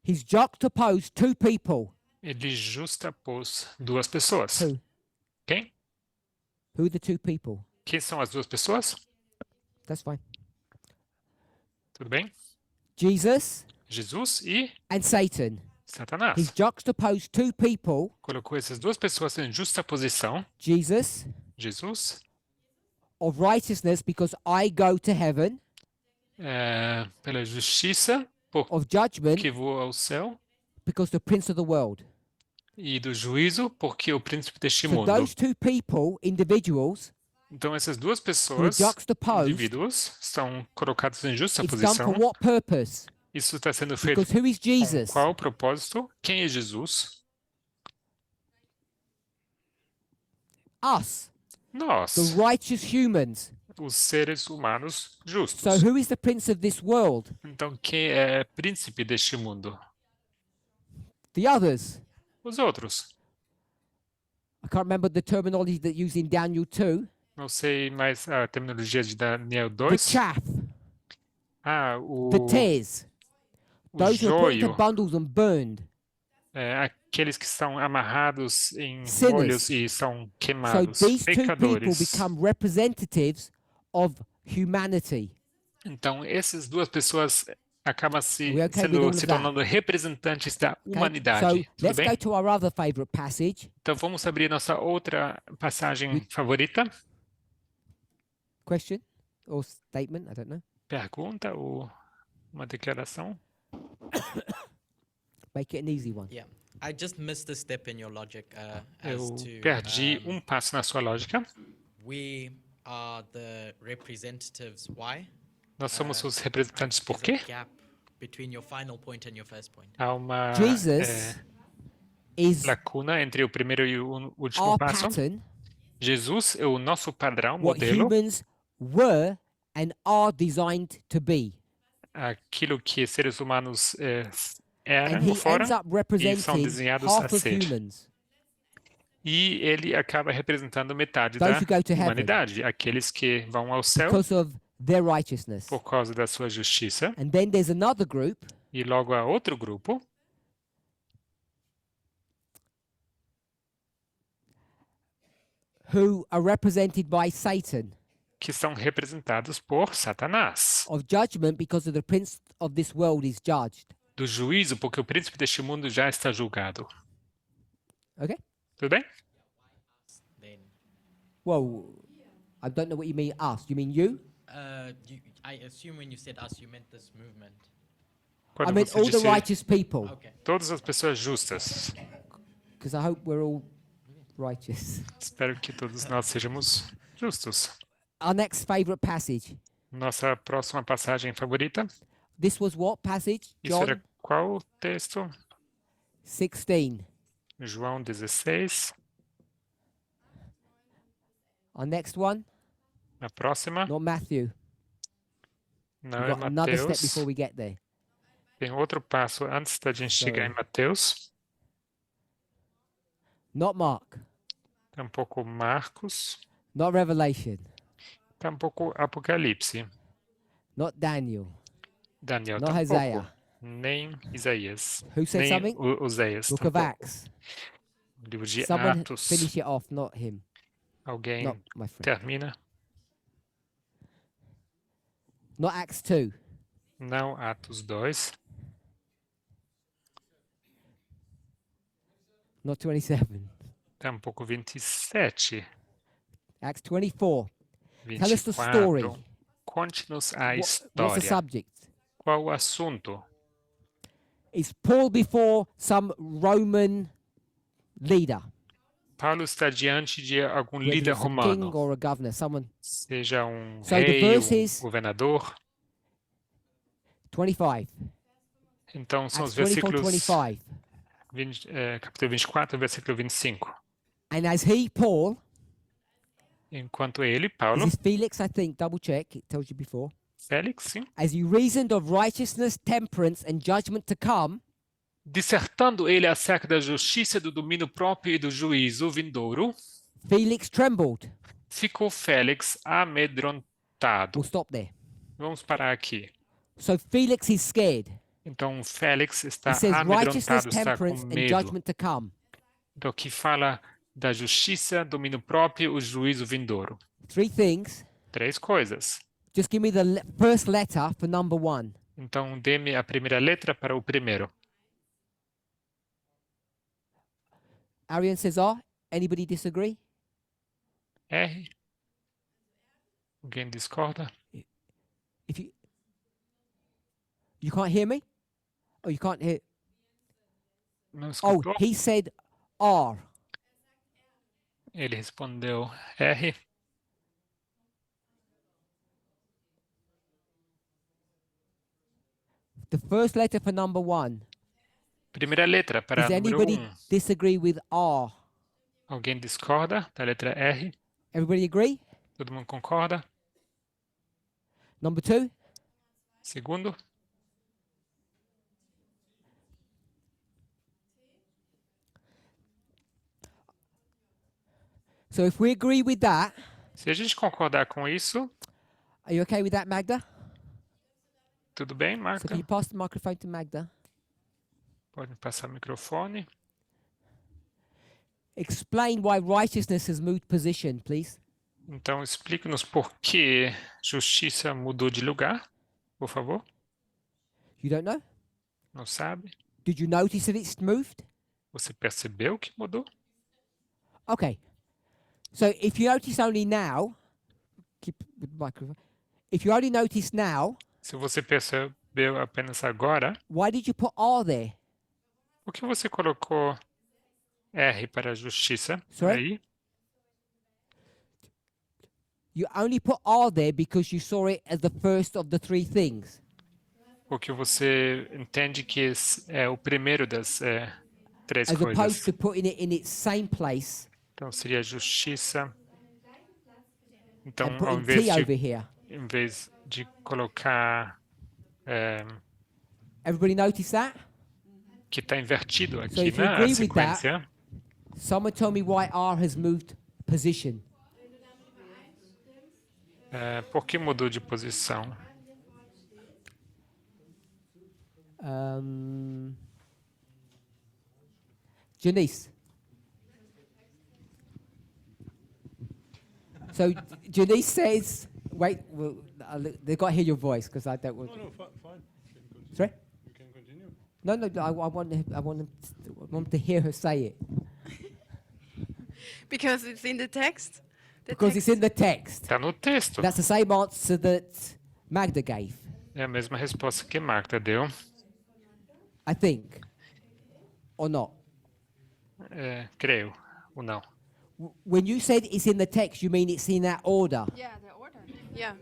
He's juxtaposed two people. Ele justapôs duas pessoas. Who? Quem? Who are the two people? Quem são as duas pessoas? That's fine. Tudo bem? Jesus Jesus e and Satan. Satanás. He's juxtaposed two people. Colocou essas duas pessoas em justa posição. Jesus Jesus, of righteousness, because I go to heaven. pela justiça, Of judgment, porque vou ao céu. because the prince of the world. E do juízo, porque o príncipe deste So mundo. those two people, individuals, Então essas duas who are pessoas, juxtaposed, indivíduos, estão colocados em justa it's done posição. for what purpose? Isso está sendo feito Because who is com Jesus? qual propósito? Quem é Jesus? Us, Nós, the righteous humans. os seres humanos justos. So who is the prince of this world? Então quem é príncipe deste mundo? The others. Os outros. I can't remember the terminology that used in Daniel 2. Não sei mais a terminologia de Daniel The 2. chaff, O the tares, o those who are put into joio, bundles and burned. aqueles que estão amarrados em Sinners. molhos e são So queimados, these two people pecadores. become representatives of humanity. Então, essas duas pessoas acabam We okay with all of se that? tornando representantes da Okay? humanidade. So Tudo let's bem? go to our other favorite passage. Então, vamos abrir nossa outra passagem favorita. Question or statement? I don't know. Pergunta ou uma declaração? Make it an easy one. Yeah, I just missed a step in your logic Eu as to perdi passo na sua lógica. we are the representatives. Why? Nós somos os representantes por quê? There's a gap between your final point and your first point. Há uma Jesus is lacuna entre o primeiro e o último our passo. pattern, Jesus é o nosso padrão, what modelo, humans were and are designed to be. aquilo que seres humanos eram And he ou foram ends up e são representing desenhados a half of ser. humans. E ele acaba representando metade Those da who go to heaven. humanidade, aqueles que vão ao céu Because of their righteousness. por causa da sua justiça. And then there's another group E logo há outro grupo who are represented by Satan, que são representados por Satanás. of judgment, because of the prince of this world is judged. Do juízo, porque o príncipe deste mundo já está julgado. Okay? Tudo bem? Then, Well, I don't know what you mean us. You mean you? I assume when you said us, you meant this movement. Quando I meant você all the disse righteous people. Okay. todas as pessoas justas. Because I hope we're all righteous. Espero que todos nós sejamos justos. Our next favorite passage. Nossa próxima passagem favorita. This was what passage? Isso John era qual texto? 16. João 16. Our next one, A próxima not Matthew. não We've é got another step Mateus. before we get there. Tem outro passo antes da gente chegar em Mateus. Not Mark. Tampouco Marcos. Not Revelation. Tampouco Apocalipse. Not Daniel. Daniel Not tampouco. Isaiah. nem Isaías, Who said nem something? Oséias Book of tampouco. Acts. O livro de Someone Atos. finish it off, not him. Alguém Not my friend. termina? Not Acts 2. Não, Atos 2. Not 27. Tampouco 27. Acts 24. Tell us the story. 24. Conte-nos a What's the história. subject? Qual o assunto? Is Paul before some Roman leader? Paulo está diante de algum Whether líder it's a king romano, or a governor, someone. seja um So the rei, verses- governador. 25. Então são os Acts 24, versículos 25. capítulo 24, versículo 25. And as he, Paul, Enquanto ele, Paulo, this is Felix, I think, double check, it tells you before. Félix, sim, As he reasoned of righteousness, temperance, and judgment to come, dissertando ele acerca da justiça, do domínio próprio e do juízo vindouro, Felix trembled. ficou Félix amedrontado. We'll stop there. Vamos parar aqui. So Felix is scared. Então Félix está It says righteousness, amedrontado, está com temperance, and medo. judgment to come. Então aqui fala da justiça, domínio próprio, o juízo vindouro. 3 things. 3 coisas. Just give me the first letter for number 1. Então dê-me a primeira letra para o primeiro. Arian says R. Anybody disagree? R. Alguém discorda? If you can't hear me? Oh, you can't hear. Não Oh, escutou? he said R. Ele respondeu R. The first letter for number 1. Primeira letra para Does número anybody 1. disagree with R? Alguém discorda da letra R? Everybody agree? Todo mundo concorda? Number 2. Segundo. So if we agree with that, Se a gente concordar com isso, are you okay with that, Magda? tudo bem, So Marta? can you pass the microphone to Magda? Pode me passar o microfone. Explain why righteousness has moved position, please. Então, explique-nos por que justiça mudou de lugar, por favor. You don't know? Não sabe? Did you notice that it's moved? Você percebeu que mudou? Okay. So if you notice only now, keep the microphone. If you only notice now, Se você percebeu apenas agora, why did you put R there? por que você colocou R para a justiça Sorry? aí? You only put R there because you saw it as the first of the 3 things. Porque você entende que esse é o primeiro das 3 As opposed coisas. to putting it in its same place Então seria justiça. Então, and ao putting invés T de, over here. em vez de colocar Everybody notice that? que está invertido So aqui if you na agree with that, sequência, someone tell me why R has moved position. por que mudou de posição? Janice. So Janice says, wait, well, they've got to hear your voice because I don't want. No, fine. Sorry? You can continue. No, I want them to hear her say it Because it's in the text. because it's in the text. Está no texto. That's the same answer that Magda gave, É a mesma resposta que Marta deu. I think, or not. Creio, ou não. When you said it's in the text, you mean it's in that order. Yeah, the order. Yeah.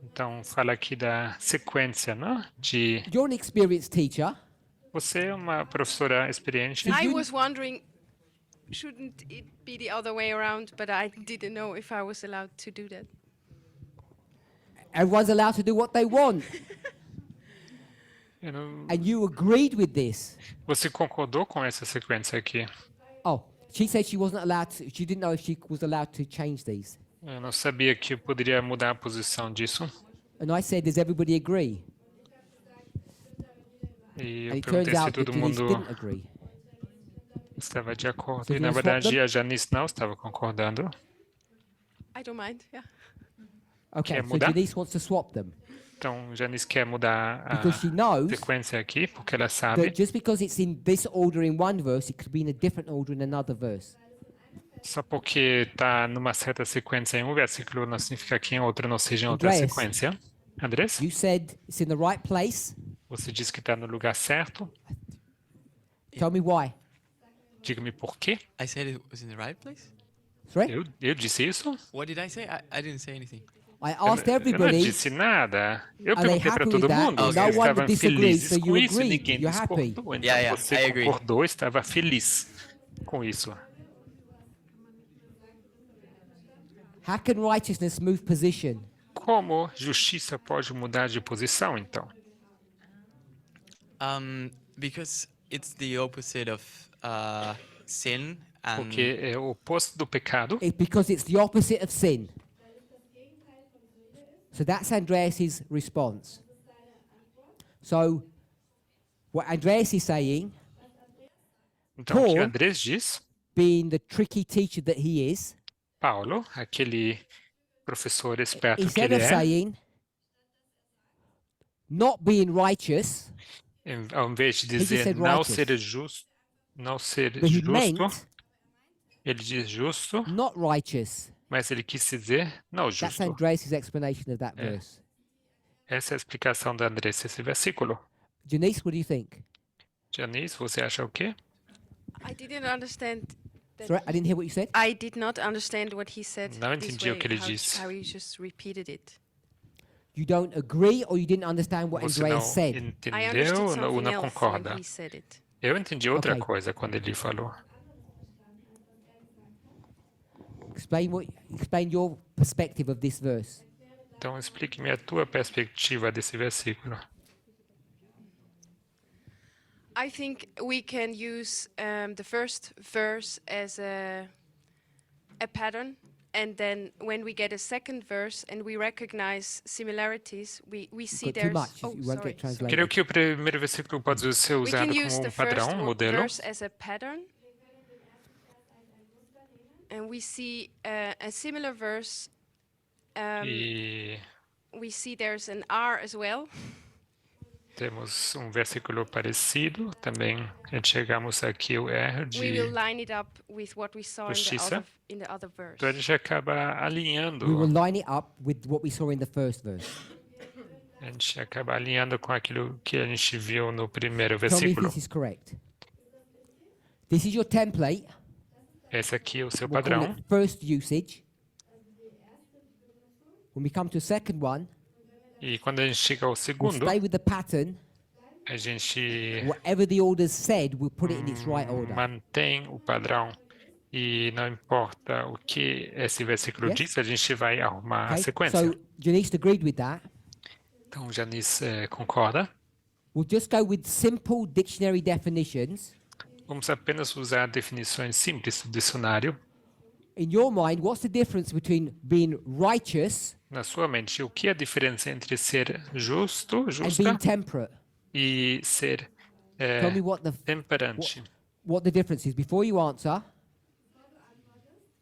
Então, fala aqui da sequência, não? De You're an experienced teacher. você é uma professora experiente. I was wondering, shouldn't it be the other way around? But I didn't know if I was allowed to do that. Everyone's allowed to do what they want. Eu não- And you agreed with this. Você concordou com essa sequência aqui? Oh, she said she wasn't allowed to, she didn't know if she was allowed to change these. Eu não sabia que eu poderia mudar a posição disso. And I said, does everybody agree? E And eu it turns perguntei se out that todo Janice mundo didn't agree. estava de acordo. So E do na you swap verdade them? a Janice não estava concordando. I don't mind. Yeah. Okay, Quer so mudar? Janice wants to swap them. Então Janice quer mudar Because she a knows sequência aqui, porque ela sabe, that just because it's in this order in one verse, it could be in a different order in another verse. só porque está numa certa sequência em um versículo não significa que em outro não seja em outra Andreas, sequência. Andrés, You said it's in the right place. você disse que está no lugar certo. Tell me why. Diga-me por quê. I said it was in the right place? Sorry? Eu disse isso? What did I say? I didn't say anything. I asked Eu não everybody, disse nada. Eu are they perguntei para happy todo with that? mundo And se no eles one estavam disagreed, felizes so com you isso e agreed. ninguém You're happy. discordou. Então Yeah, você I agree. concordou, estava feliz com isso. How can righteousness move position? Como justiça pode mudar de posição, então? Because it's the opposite of sin and Porque é o oposto do pecado. Because it's the opposite of sin. So that's Andreas' response. So, what Andreas is saying, Então, o que o Paul, Andrés diz, being the tricky teacher that he is, Paulo, aquele professor esperto que instead ele of é, saying, not being righteous, ao invés de he just dizer said não righteous. ser justo, não ser But he justo, meant ele diz justo, not righteous. mas ele quis dizer não That's justo. Andreas' explanation of that É. verse. Essa é a explicação da Andrés esse versículo. Janice, what do you think? Janice, você acha o quê? I didn't understand. That Sorry, I didn't hear what you said. I did not understand what he said. Não this entendi o way, que ele how, disse. how he just repeated it. You don't agree or you didn't understand what Você não Andreas said? I entendeu understood ou something não else concorda? when he said it. Eu entendi outra Ok. coisa quando ele falou. Explain your perspective of this verse. Então explique-me a tua perspectiva desse versículo. I think we can use the first verse as a pattern, and then when we get a second verse and we recognize similarities, we see Got too there's. much, Oh, you won't sorry. get translated. Creio que o primeiro versículo pode ser We usado can use como the um first padrão, modelo. verse as a pattern, and we see a similar verse. E We see there's an R as well. temos um versículo parecido. Também enxergamos aqui o R de... We will line it up with what we saw Justiça. in the other verse. Então a gente acaba alinhando. We will line it up with what we saw in the first verse. A gente acaba alinhando com aquilo que a gente viu no primeiro Tell me if versículo. this is correct. This is your template. Esse aqui é o seu We'll call padrão. it first usage. When we come to a second one, E quando a gente chega ao we'll segundo, stay with the pattern. a gente Whatever the orders said, we'll put it in its right order. mantém o padrão. E não importa o que esse versículo Yes? diz, a gente vai arrumar a Okay? sequência. So Janice agreed with that. Então, Janice concorda. We'll just go with simple dictionary definitions. Vamos apenas usar definições simples do dicionário. In your mind, what's the difference between being righteous Na sua mente, o que é a diferença entre ser justo, and justa, being temperate? e ser Tell me what temperante? what the difference is. Before you answer,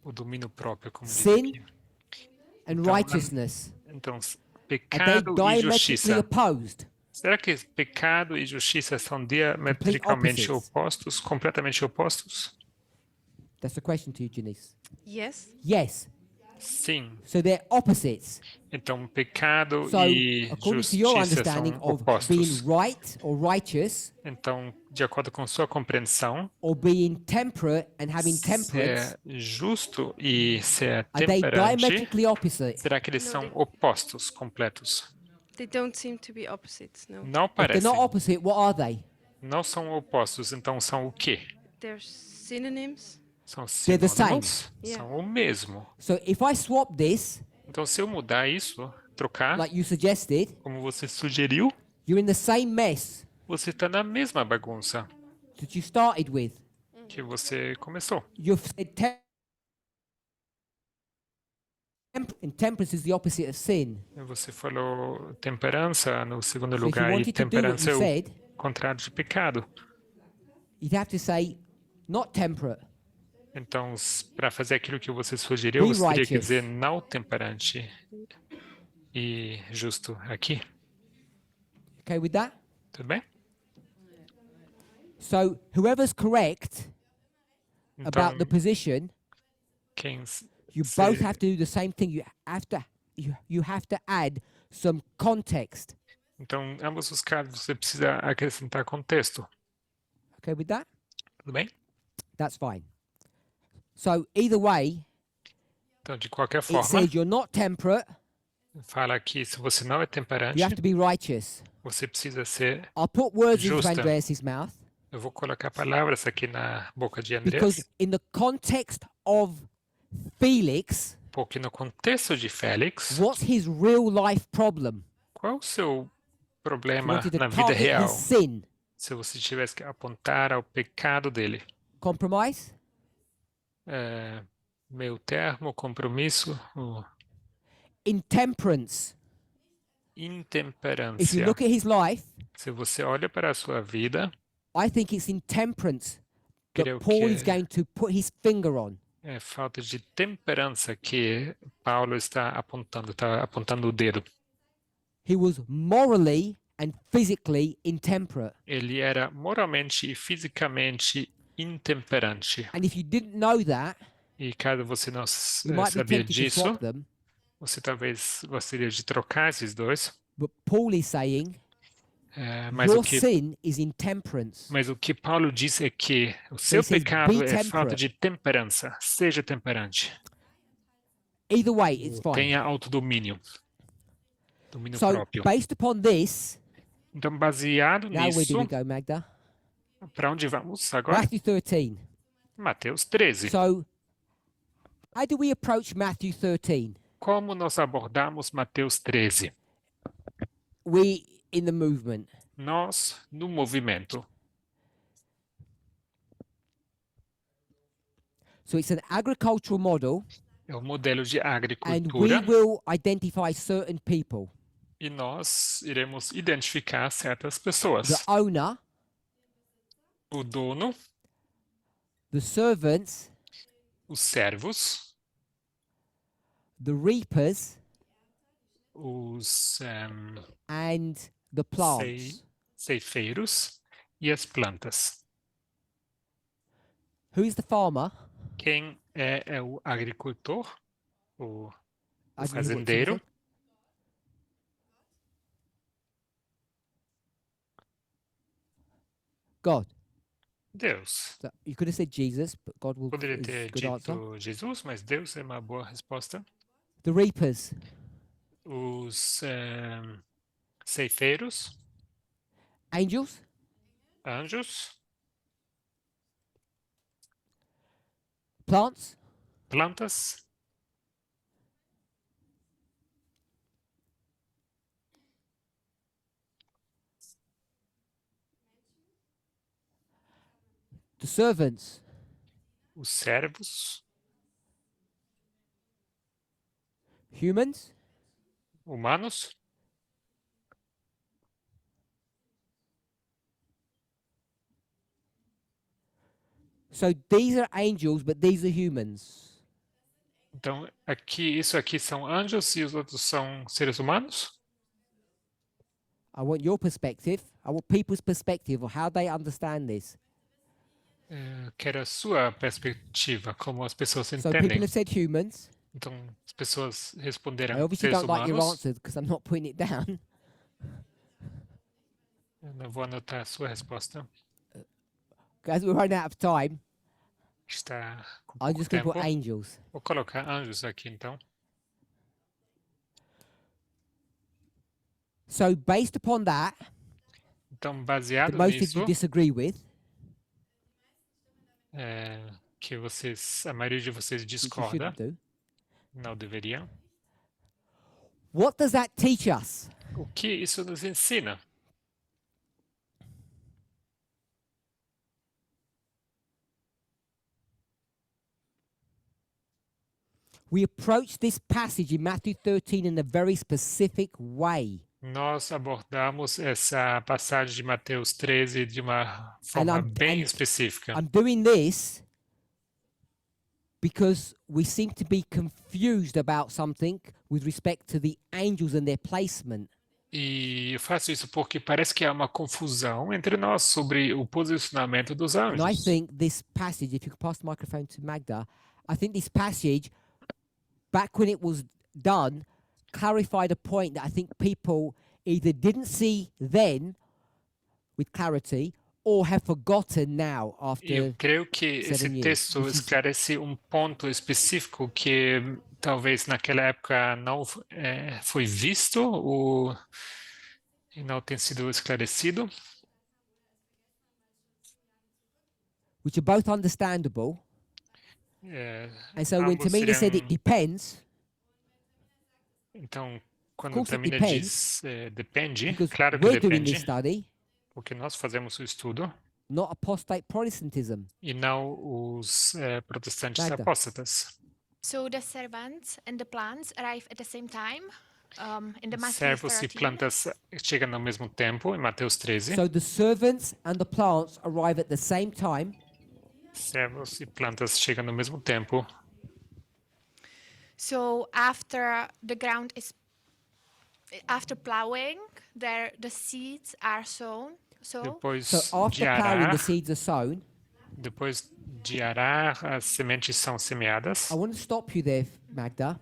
O domínio próprio, como diz sin aqui. and Então, righteousness, Então, are they pecado e diametrically justiça. opposed? Será que pecado e justiça são diametricamente opposites. opostos, completamente opostos? That's the question to you, Janice. Yes. Yes. Sim. So they're opposites. Então, pecado So, e according to your justiça understanding são of being opostos. right or righteous, Então, de acordo com sua compreensão, or being temperate and having temperance, ser justo e ser are they temperante, diametrically opposite? será que eles são opostos completos? They don't seem to be opposites, no. Não If they're parecem. not opposite, what are they? Não são opostos, então são o quê? They're synonyms. São They're the sinônimos? Yeah. São o mesmo. So if I swap this, Então, se eu mudar isso, trocar, like you suggested, como você sugeriu, you're in the same mess você está na mesma bagunça that you started with. que você começou. You've said and temperance is the opposite of sin. Você falou temperança no segundo So if you lugar, e wanted to do what temperança é you o said, contrário de pecado. You'd have to say, not temperate. Então, para fazer aquilo que você sugeriu, Be você teria que righteous. dizer não temperante e justo aqui. Okay with that? Tudo bem? So whoever's correct Então, about the position, quem you se- both have to do the same thing. You have to add some context. Então, em ambos os casos, você precisa acrescentar contexto. Okay with that? Tudo bem? That's fine. So either way, Então, de qualquer it forma, says you're not temperate. fala aqui, se você não é temperante, You have to be righteous. você precisa ser I'll put words into justa. Andreas's mouth Eu vou colocar palavras aqui na boca de because Andrés, in the context of Felix, porque no contexto de Félix, what's his real life problem? qual o seu He problema wanted to na vida target real? his sin. Se você tivesse que apontar ao pecado dele. Compromise? Meio termo, compromisso, Intemperance. If you intemperância. look at his life, Se você olha para a sua vida, I think it's intemperance that Creo Paul is que- going to put his finger on. é falta de temperança que Paulo está apontando o dedo. He was morally and physically intemperate. Ele era moralmente e fisicamente intemperante. And if you didn't know that, E caso você não you might be sabia tempted to disso, swap them. você talvez gostaria de trocar esses dois. But Paul is saying Mas your sin is intemperance. o que Paulo diz é que o seu says, pecado "Be é falta temperate." de temperança. Seja temperante. Either way, it's fine. Tenha autodomínio. Domínio So, próprio. based upon this, Então, baseado now where nisso, do we go, Magda? para onde vamos agora? Matthew 13. Mateus 13. So, how do we approach Matthew 13? Como nós abordamos Mateus 13? We in the movement. Nós, no movimento. So it's an agricultural model, É um modelo de and we agricultura will identify certain people. e nós iremos identificar certas The pessoas. owner, O dono, the servants, os servos, the reapers, os and the plants. ceifeiros e as plantas. Who's the farmer? Quem é o agricultor, o I don't know what fazendeiro? someone said. God. Deus. So you could have said Jesus, but God will. Poderia Is ter good answer. dito Jesus, mas Deus é uma boa resposta. The reapers, Os ceifeiros, angels, anjos, plants, plantas, the servants, os servos, humans, humanos, so these are angels, but these are humans. então isso aqui são anjos e os outros são seres humanos. I want your perspective. I want people's perspective of how they understand this. Quero a sua perspectiva, como as pessoas So people entendem. have said humans. Então as pessoas I responderam obviously seres don't like your humanos. answer because I'm not putting it down. Eu não vou anotar a sua resposta. As we're running out of time, Está com I'm pouco just going to tempo. put angels. Vou colocar anjos aqui, então. So based upon that, Então, the baseado most of nisso, you disagree with, que a maioria de vocês which you discorda, shouldn't do. não deveriam. What does that teach us? O que isso nos ensina? We approach this passage in Matthew 13 in a very specific way. Nós abordamos essa passagem de Mateus 13 de uma And forma I'm, bem and específica. I'm doing this because we seem to be confused about something with respect to the angels and their placement. E eu faço isso porque parece que há uma confusão entre nós sobre o posicionamento dos And I anjos. think this passage, if you could pass the microphone to Magda, I think this passage, back when it was done, clarified a point that I think people either didn't see then with clarity or have forgotten now E eu after creio que esse 7 years. texto Which is- esclarece um ponto específico que talvez naquela época não foi visto e não tem sido esclarecido, which are both understandable. And so when ambos Tamina said it seriam. depends, Então, quando course it Tamina depends, diz depende, because claro que we're doing this depende, study, porque nós fazemos o estudo not apostate Protestantism. e não os protestantes Magda. apóstatas. So the servants and the plants arrive at the same time in the Matthew Servos e 13. plantas chegam ao mesmo tempo, em Mateus 13. So the servants and the plants arrive at the same time. Servos e plantas chegam ao mesmo tempo. So after the ground is after plowing, the seeds are sown. Depois So after de plowing, arar, the seeds are sown. depois de arar, as sementes são semeadas. I want to stop you there, Magda,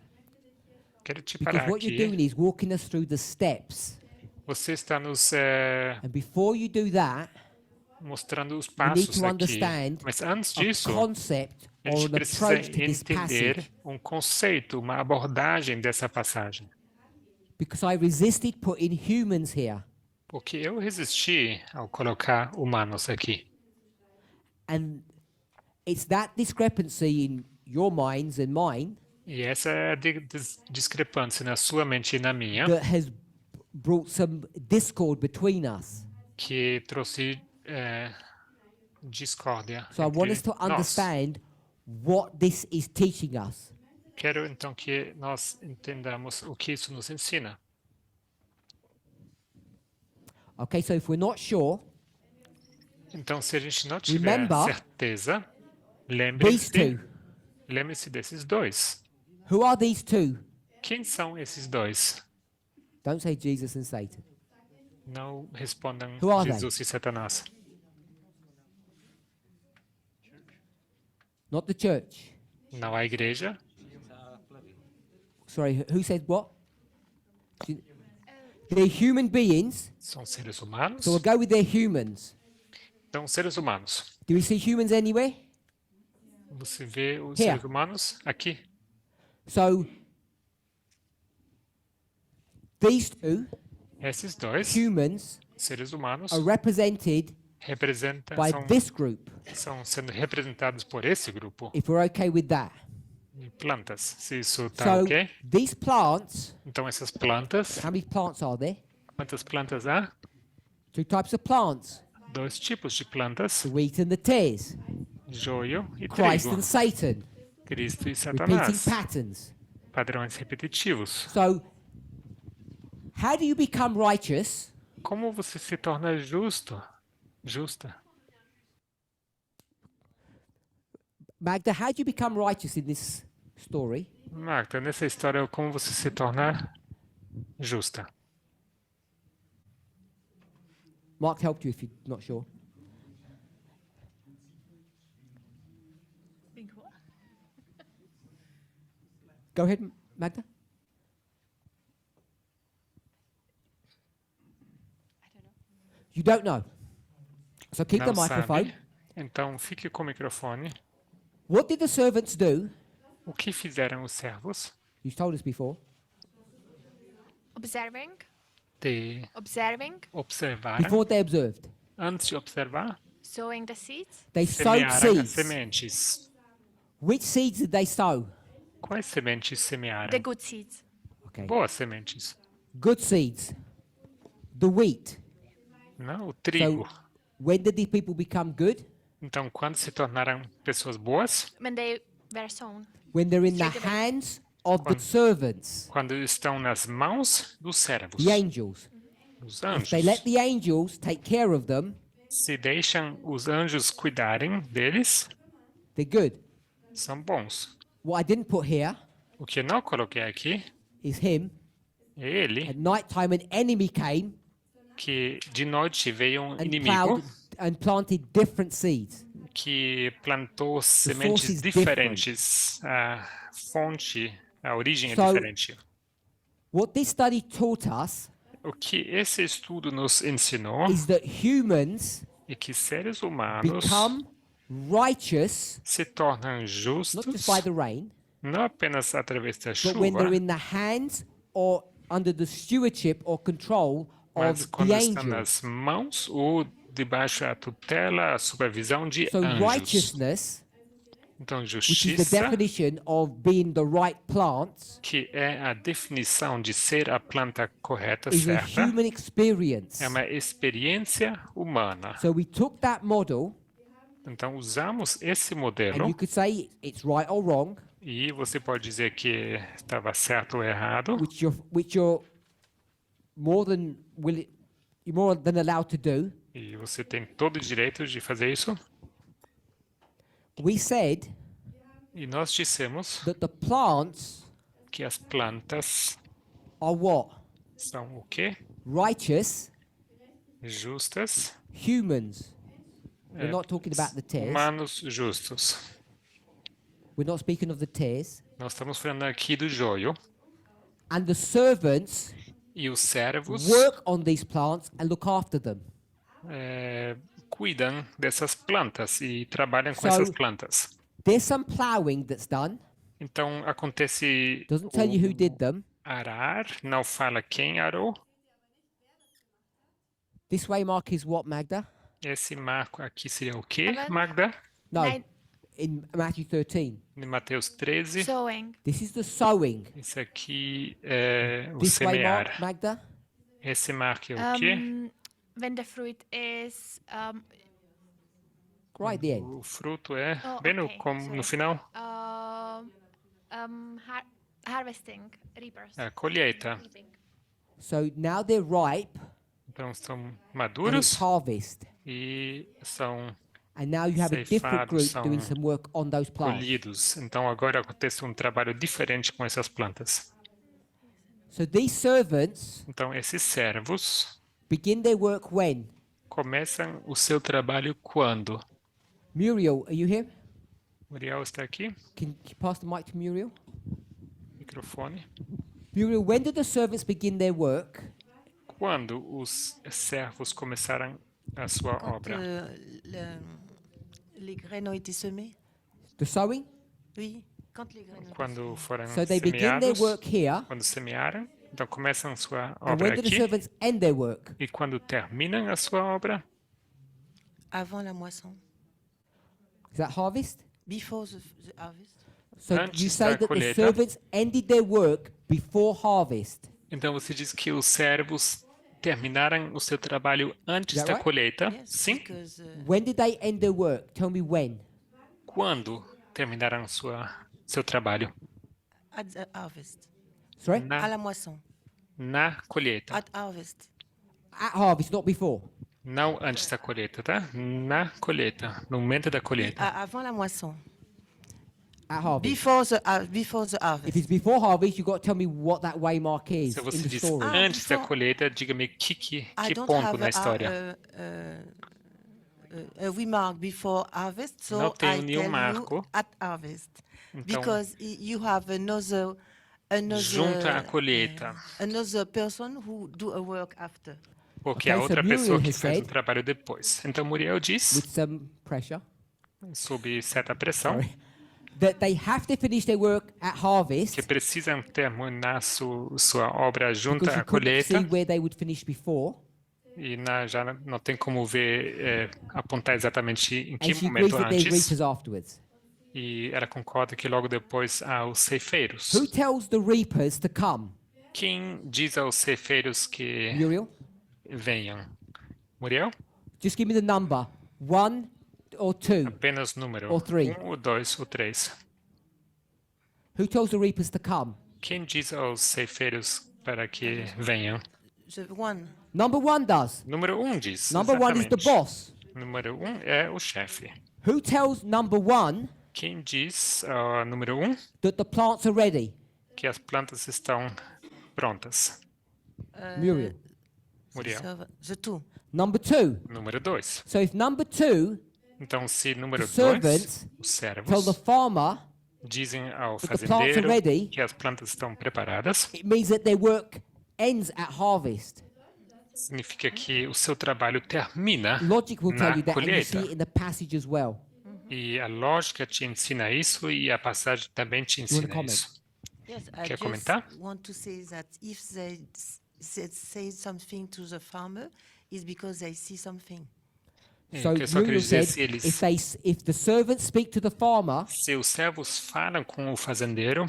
Quero te because parar what you're doing aqui. is walking us through the steps. Você está nos And before you do that, mostrando os you need passos to aqui. understand Mas antes a disso, concept a or gente an precisa approach to this entender passage. um conceito, uma abordagem dessa passagem. Because I resisted putting humans here. Porque eu resisti ao colocar humanos aqui. And it's that discrepancy in your minds and mine E essa é a discrepância na sua mente e na minha, that has brought some discord between us. que trouxe discórdia So I want us entre to nós. understand what this is teaching us. Quero então que nós entendamos o que isso nos ensina. Okay, so if we're not sure, Então, se a gente não tiver remember certeza, these two. lembre-se desses dois. Who are these two? Quem são esses dois? Don't say Jesus and Satan. Não respondam Who are they? Jesus e Satanás. Not the church. Não a igreja. Sorry, who said what? They're human beings, São seres humanos. so we'll go with their humans. Então, seres humanos. Do we see humans anywhere? Você vê os Here. seres humanos aqui. So these two Esses dois humans seres humanos are represented by this group. são sendo representados por esse grupo. If we're okay with that. E plantas, se isso está So ok. these plants, Então, essas plantas, how many plants are there? quantas plantas há? Two types of plants, Dois tipos de plantas, the wheat and the tares, joio e Christ trigo. and Satan, Cristo e repeating Satanás. patterns. Padrões repetitivos. So how do you become righteous? Como você se torna justa? Magda, how do you become righteous in this story? Marta, nessa história, como você se torna justa? Mark helped you if you're not sure. Go ahead, Magda. You don't know. So keep the Não microphone. sabe? Então, fique com o microfone. What did the servants do? O que fizeram os servos? You told us before. Observing. De observaram. Before they observed. Antes de observar, Sowing the seeds. They sowed semearam as seeds. sementes. Which seeds did they sow? Quais sementes semearam? The good seeds. Okay. Boas sementes. Good seeds. The wheat. Não, o trigo. So when did these people become good? Então, quando se tornaram pessoas boas? When they were sown. When they're in the Straight away. hands of the servants, Quando estão nas mãos dos servos, the angels. Os If they let anjos, the angels take care of them, se deixam os anjos cuidarem deles, they're good. são bons. What I didn't put here O que eu não coloquei aqui is him. é ele, At night time, an enemy came que de noite veio um and inimigo plowed and planted different seeds. que plantou source sementes is diferentes. A fonte, a origem é So- diferente. What this study taught us O que esse estudo nos ensinou is that humans é que seres humanos become righteous se tornam not justos just by the rain, não apenas através da but when chuva, they're in the hands or under the stewardship or control mas of quando the estão angels. nas mãos ou debaixo da tutela, a supervisão de So anjos. righteousness, Então, which is the justiça, definition of being the right plants, que é a definição de ser a planta correta, is a certa, human experience. é uma experiência humana. So we took that model, Então, usamos esse and modelo you could say it's right or wrong, e você pode dizer que estava certo ou errado, which you're more than you're more than allowed to do. e você tem todo o direito de fazer isso. We said E nós dissemos that the plants que as plantas are what? são o quê? Righteous Justas, humans. We're É, not talking about the tares. humanos justos. We're not speaking of the tares. Nós estamos falando aqui do joio. And the servants E os servos work on these plants and look after them. cuidam dessas plantas e trabalham com So- essas plantas. There's some plowing that's done. Então acontece Doesn't tell you who did them. arar, não fala quem arou. This way mark is what, Magda? Esse marco aqui seria o quê, Alan? Magda? No, Nine. in Matthew 13. Em Mateus 13. Sowing. This is the sowing. Esse aqui é o This way semear. mark, Magda? Esse marco é o quê? When the fruit is Right at the end. O fruto é Oh, bem okay, no sorry. final, harvesting, reapers. a colheita. Reaping. So now they're ripe Então estão and it's maduros harvest. e são And now you have a different group Ceifados doing são some work on those plants. colhidos. Então agora acontece um trabalho diferente com essas plantas. So these servants Então esses servos begin their work when? começam o seu trabalho quando? Muriel, are you here? Muriel está aqui? Can you pass the mic to Muriel? Microfone. Muriel, when do the servants begin their work? Quando os servos começaram a sua obra? Les graines ont été semées? The sowing? Oui, quand les graines ont été Quando foram So they begin their semeados, work here. quando semearam, então começam sua And obra when do the aqui. servants end their work? E quando terminam a sua obra, avant la moisson. Is that harvest? Before the harvest. So you Antes say da that the colheita. servants ended their work before harvest. então você diz que os servos terminaram o seu trabalho antes Is that da right? colheita? Yes, Sim. because When did they end their work? Tell me when. Quando terminaram seu trabalho? at the harvest. Sorry? À la moisson. Na colheita. At harvest. At harvest, not before. Não antes da colheita, tá? Na colheita, no momento da colheita. Avant la moisson. At harvest. Before the harvest. If it's before harvest, you've got to tell me what that waymark is Se in você the diz story. antes da colheita, diga-me que I don't ponto have na história. a remark before harvest, so Não tenho I nenhum tell marco. you at harvest. Então, Because you have another junto à colheita. another person who do a work after. Porque a Okay, so outra Muriel pessoa que has faz o said- trabalho depois. Então Muriel diz, With some pressure. sob certa pressão, Sorry. That they have to finish their work at harvest que precisam terminar sua obra junto because à you couldn't see colheita where they would finish before. e já não tem como ver, apontar exatamente em que And she agrees momento that they're antes. reapers afterwards. E ela concorda que logo depois há os ceifeiros. Who tells the reapers to come? Quem diz aos ceifeiros que Muriel? venham? Muriel? Just give me the number. 1 or 2. Apenas número. Or three. 1, ou 2, ou 3. Who tells the reapers to come? Quem diz aos ceifeiros para que venham? The one. Number 1 does. Número 1 diz. Number 1 is the exatamente. boss. Número 1 é o chefe. Who tells number 1 Quem diz, número 1, that the plants are ready? que as plantas estão prontas? Muriel. Muriel. The two. Number 2. Número 2. So if number 2, Então, se número the 2, servants os tell the servos farmer dizem ao that the plants are fazendeiro ready, que as plantas estão preparadas, it means that their work ends at harvest. significa que o seu trabalho termina Logic will tell na you that, and you see colheita. it in the passage as well. E a lógica te ensina isso e a passagem também te You wanna ensina comment? isso. Yes, I Quer just comentar? want to say that if they say something to the farmer, it's because they see something. So que eu só queria Muriel dizer said, se if the servants speak to the farmer, se os servos falam com o fazendeiro,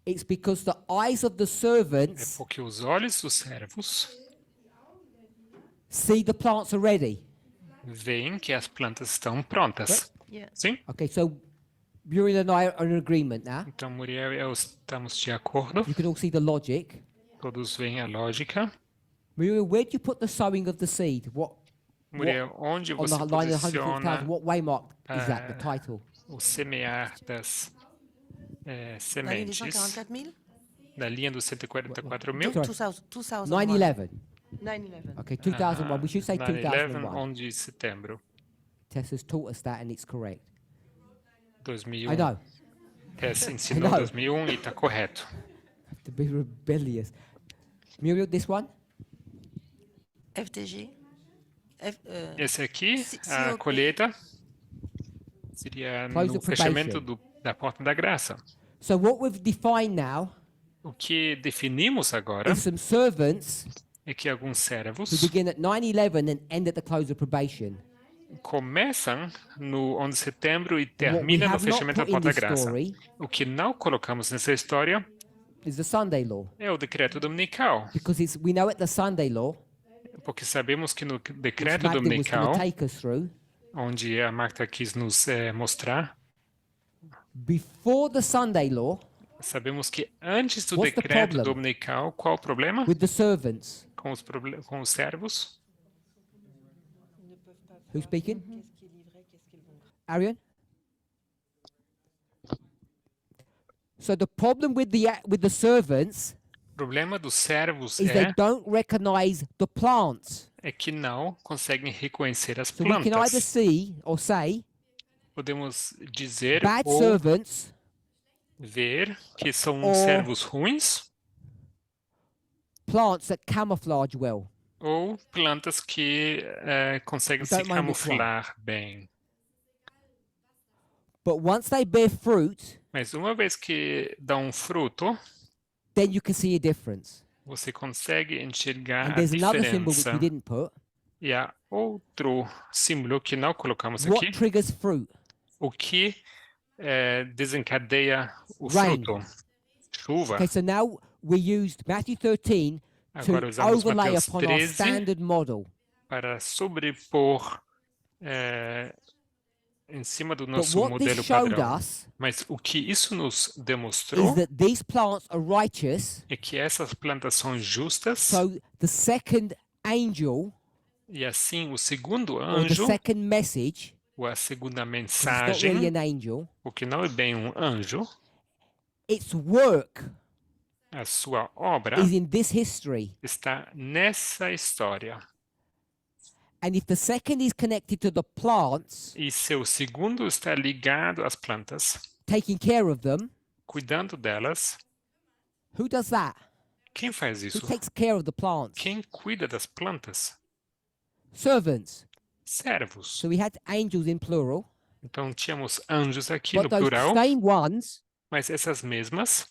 it's because the eyes of the é servants porque os olhos dos servos see the plants are ready. veem que as plantas estão prontas. Yeah. Sim? Okay, so Muriel and I are in agreement now. Então, Muriel e eu estamos de acordo. You can all see the logic. Todos veem a lógica. Muriel, where do you put the sowing of the seed? Muriel, onde on você the line of posiciona 140,000, what waymark is that, the title? o semear das sementes 944 da linha dos 144 mil? 2001. 9/11. 9/11. Okay, 2001. We should say 9/11, 2001. 11 de setembro. Tess has taught us that and it's correct. 2001. I know. Tess ensinou know. 2001 e está correto. To be rebellious. Muriel, this one? FTG. Esse aqui, se a eu- colheita, seria Close no of probation. fechamento da porta da graça. So what we've defined now O que definimos agora is some servants é que alguns servos who begin at 9/11 and end at the close of probation. começam no 11 de setembro e What we terminam no have not fechamento da put in porta da this graça. story O que não colocamos nessa história is the Sunday law. é o decreto dominical, Because we know at the Sunday law, porque sabemos que no which decreto Magda was going dominical, to take us through, onde a Marta quis nos mostrar, before the Sunday law, sabemos que antes do What's the decreto problem? dominical, qual o problema with the servants. com os servos? Who's speaking? Arian? So the problem with the servants O problema dos servos is they don't recognize the plants. é que não conseguem reconhecer as So we can either plantas. see or say Podemos dizer bad ou servants ver que são Or- servos ruins plants that camouflage well. ou plantas que conseguem I se don't mind which one. camuflar bem. But once they bear fruit, Mas uma vez que dão um fruto, then you can see a difference. você consegue enxergar And a there's another symbol which diferença. we didn't put. E há outro símbolo que não colocamos What aqui. triggers fruit? O que desencadeia o Rain. fruto? Chuva. Okay, so now we used Matthew 13 Agora to usamos overlay Mateus upon our 13 standard model. para sobrepor em cima do nosso what this modelo showed padrão. us Mas o que isso nos demonstrou is that these plants are righteous, é que essas plantas são justas so the second angel e assim o segundo or the anjo, second message, ou a segunda 'cause it's not mensagem, really an angel, o que não é bem um anjo, its work a sua obra is in this history. está nessa história. And if the second is connected to the plants, E seu segundo está ligado às plantas, taking care of them, cuidando delas. who does that? Quem faz Who isso? takes care of the plants? Quem cuida das plantas? Servants. Servos. So we had angels in plural, Então tínhamos anjos aqui but no those plural, same ones mas essas mesmas,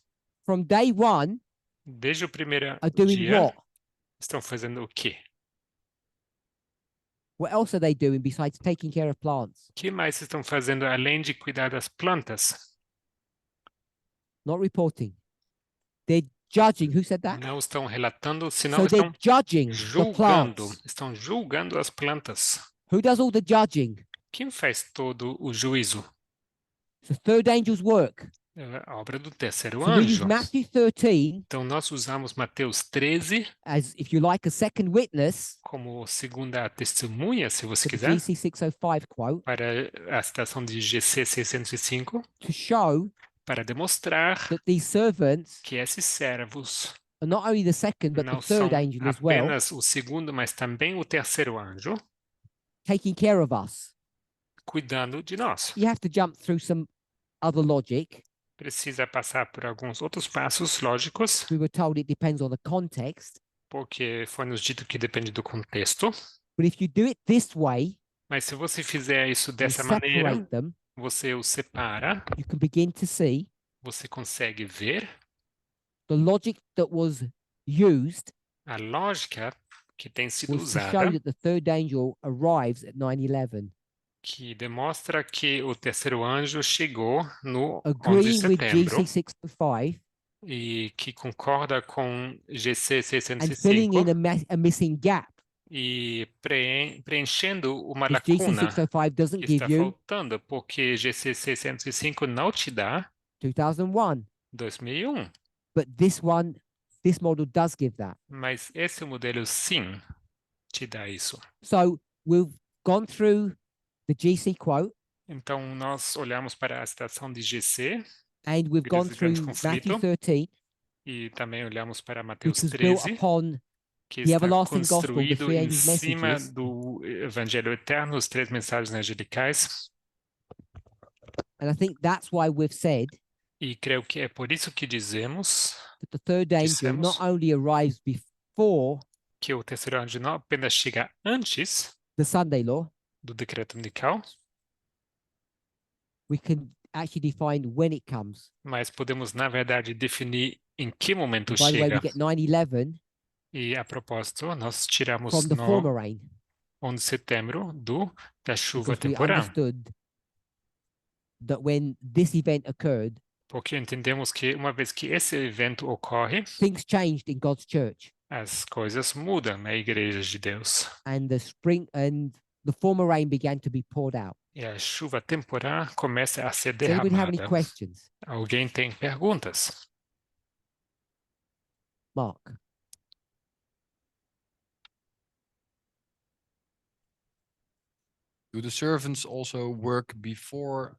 from day one desde o primeiro are doing dia, what? estão fazendo o quê? What else are they doing besides taking care of plants? O que mais estão fazendo além de cuidar das plantas? Not reporting. They're judging. Who said that? Não estão relatando, senão So they're estão judging the julgando. plants. Estão julgando as plantas. Who does all the judging? Quem faz todo o juízo? It's the third angel's work. É a obra do terceiro So we use anjo. Matthew 13 Então, nós usamos Mateus 13 as, if you like, a second witness como segunda testemunha, se você for the quiser, GC 605 quote para a citação de GC 605, to show para demonstrar that these servants que esses servos are not only the second but the não third são angel as well, apenas o segundo, mas também o terceiro anjo, taking care of us. cuidando de nós. You have to jump through some other logic. Precisa passar por alguns outros passos lógicos, We were told it depends on the context. porque foi nos dito que depende do contexto. But if you do it this way, Mas se você fizer isso you dessa maneira, separate them, você os separa, you can begin to see você consegue ver the logic that was used a lógica que tem sido was to show usada, that the third angel arrives at 9/11, que demonstra que o terceiro anjo chegou no 11 de agreeing with setembro GC 605 e que concorda com GC and filling 605 in a missing gap. e preenchendo uma Because GC lacuna 605 doesn't que give está you faltando, porque GC 605 não te dá 2001, 2001, but this model does give that. mas esse modelo sim te dá isso. So we've gone through the GC quote Então, nós olhamos para a citação de GC, and we've gone Igreja de Grande through Conflito, Matthew 13, e também olhamos para which Mateus was built 13, upon que the está everlasting gospel, the construído three em angels' cima messages, do Evangelho Eterno, os três mensagens angelicais, and I think that's why we've said e creio que é por isso que that the third angel not dissemos only arrives before que o terceiro anjo não apenas chega antes the Sunday law, do decreto dominical, we can actually define when it comes. mas podemos, na verdade, definir em que momento And by the way, we chega. get 9/11 E, a propósito, nós tiramos from the no former rain 11 de setembro da chuva because we temporal, understood that when this event occurred, porque entendemos que uma vez que esse evento ocorre, things changed in God's church, as coisas mudam na igreja de Deus. and the former rain began to be poured out. E a chuva temporal começa a ser Does anybody have any derramada. questions? Alguém tem perguntas? Mark. Do the servants also work before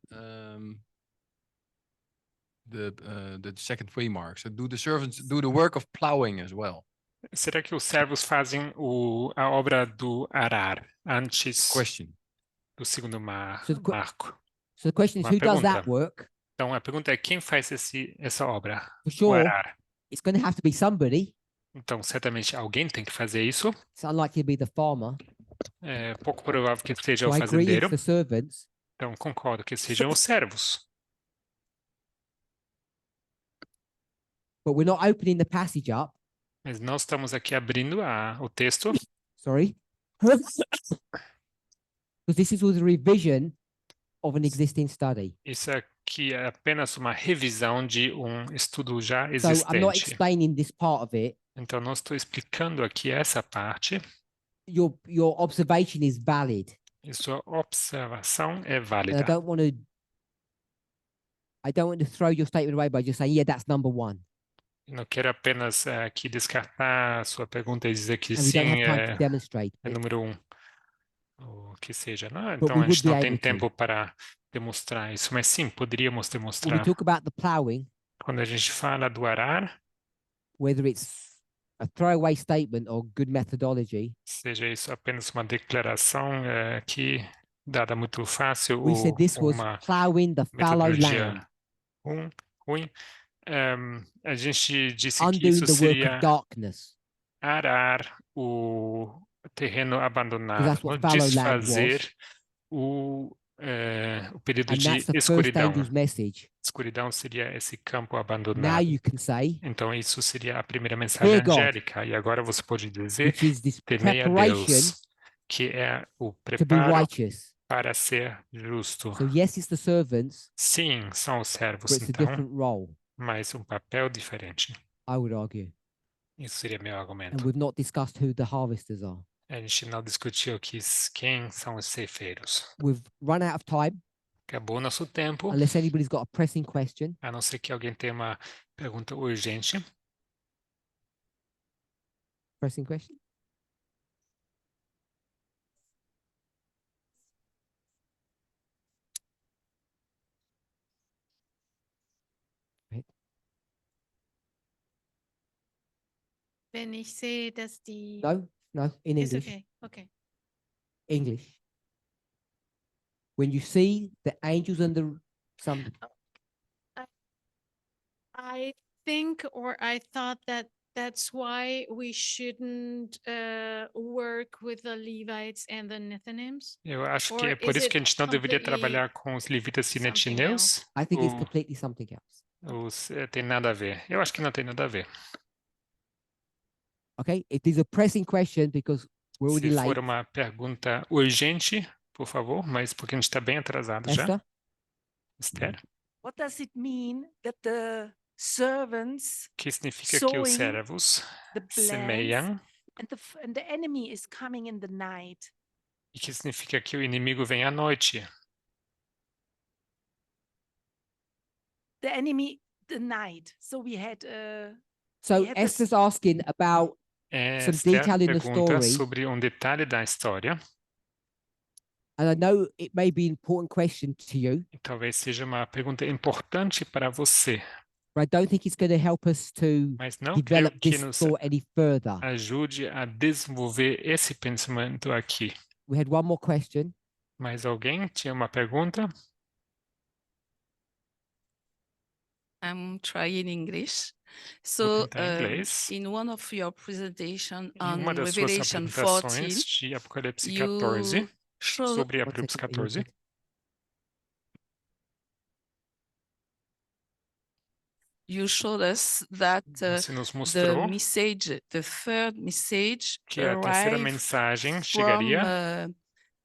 the second waymark? So do the servants do the work of plowing as well? Será que os servos fazem a obra do arar antes Question. do segundo So marco? So the question is, Uma who does that pergunta. work? Então, a pergunta é quem faz essa obra? For O sure, arar. it's going to have to be somebody. Então, certamente alguém tem que fazer isso. It's unlikely to be the farmer. É pouco provável que seja So o I agree fazendeiro. it's the servants. Então, concordo que sejam os servos. But we're not opening the passage up. Mas não estamos aqui abrindo o texto, Sorry. Because this was a revision of an existing study. isso aqui é apenas uma revisão de um estudo já So I'm not existente. explaining this part of it. Então, não estou explicando aqui essa parte. Your observation is valid. E sua observação é And válida. I don't want to throw your statement away by just saying, yeah, that's number one. Não quero apenas aqui descartar a sua pergunta e dizer que And we don't sim, have time to demonstrate. é número um, o que seja. Não, But então we a would gente be não tem able to. tempo para demonstrar isso, mas sim, poderíamos When we demonstrar. talk about the plowing, Quando a gente fala do arar, whether it's a throwaway statement or good methodology, seja isso apenas uma declaração que dada muito fácil we ou said this was uma plowing the fallow land, metodologia ruim, a gente disse que undoing isso the work seria of darkness. arar o terreno Because abandonado, that's what fallow land desfazer was. o período And de that's the first escuridão. angel's message. Escuridão seria esse campo Now abandonado. you can say, Então, isso seria a primeira mensagem Fear God, angélica. E agora você pode dizer, which is this temei a preparation Deus, que é o to be preparo righteous. para ser justo. So yes, it's the servants, Sim, são os but servos, it's a então, different role, mas um papel diferente. I would argue. Isso seria meu And argumento. we've not discussed who the harvesters are. A gente não discutiu quem são os ceifeiros. We've run out of time. Acabou nosso tempo, Unless anybody's got a pressing question. a não ser que alguém tenha uma pergunta urgente. Pressing question? Wenn ich sehe, dass die... No, in It's English. okay, okay. English. When you see the angels and the some I think, or I thought that that's why we shouldn't work with the Levites and the Nethinims. Eu acho que Or é por is isso que a it gente não deveria completely trabalhar com os levitas e something netineus. else? I think it's O- completely something else. tem nada a ver. Eu acho que não tem nada a ver. Okay, it is a pressing question because we're already Se late. for uma pergunta urgente, por favor, mas porque a gente está bem atrasado já. Esther? Esther, What does it mean that the servants que significa que os sowing servos the plants semeiam and the enemy is coming in the night? e que significa que o inimigo vem à noite. The enemy, the night. So we had So we had this- Esther's asking about some Esther detail in the pergunta story, sobre um detalhe da história. and I know it may be an important question to you, E talvez seja uma pergunta importante para você, but I don't think it's going to help us to mas não develop creio que this nos thought any further. ajude a desenvolver esse pensamento aqui. We had one more question. Mais alguém tinha uma pergunta? I'm trying English. Vou So, tentar em inglês. in one of your presentation Em on uma das suas Revelation apresentações 14, de Apocalipse you 14, show sobre One Apocalipse second, are you 14, okay? you showed us that você nos the mostrou message, the third message, que a terceira arrived mensagem from chegaria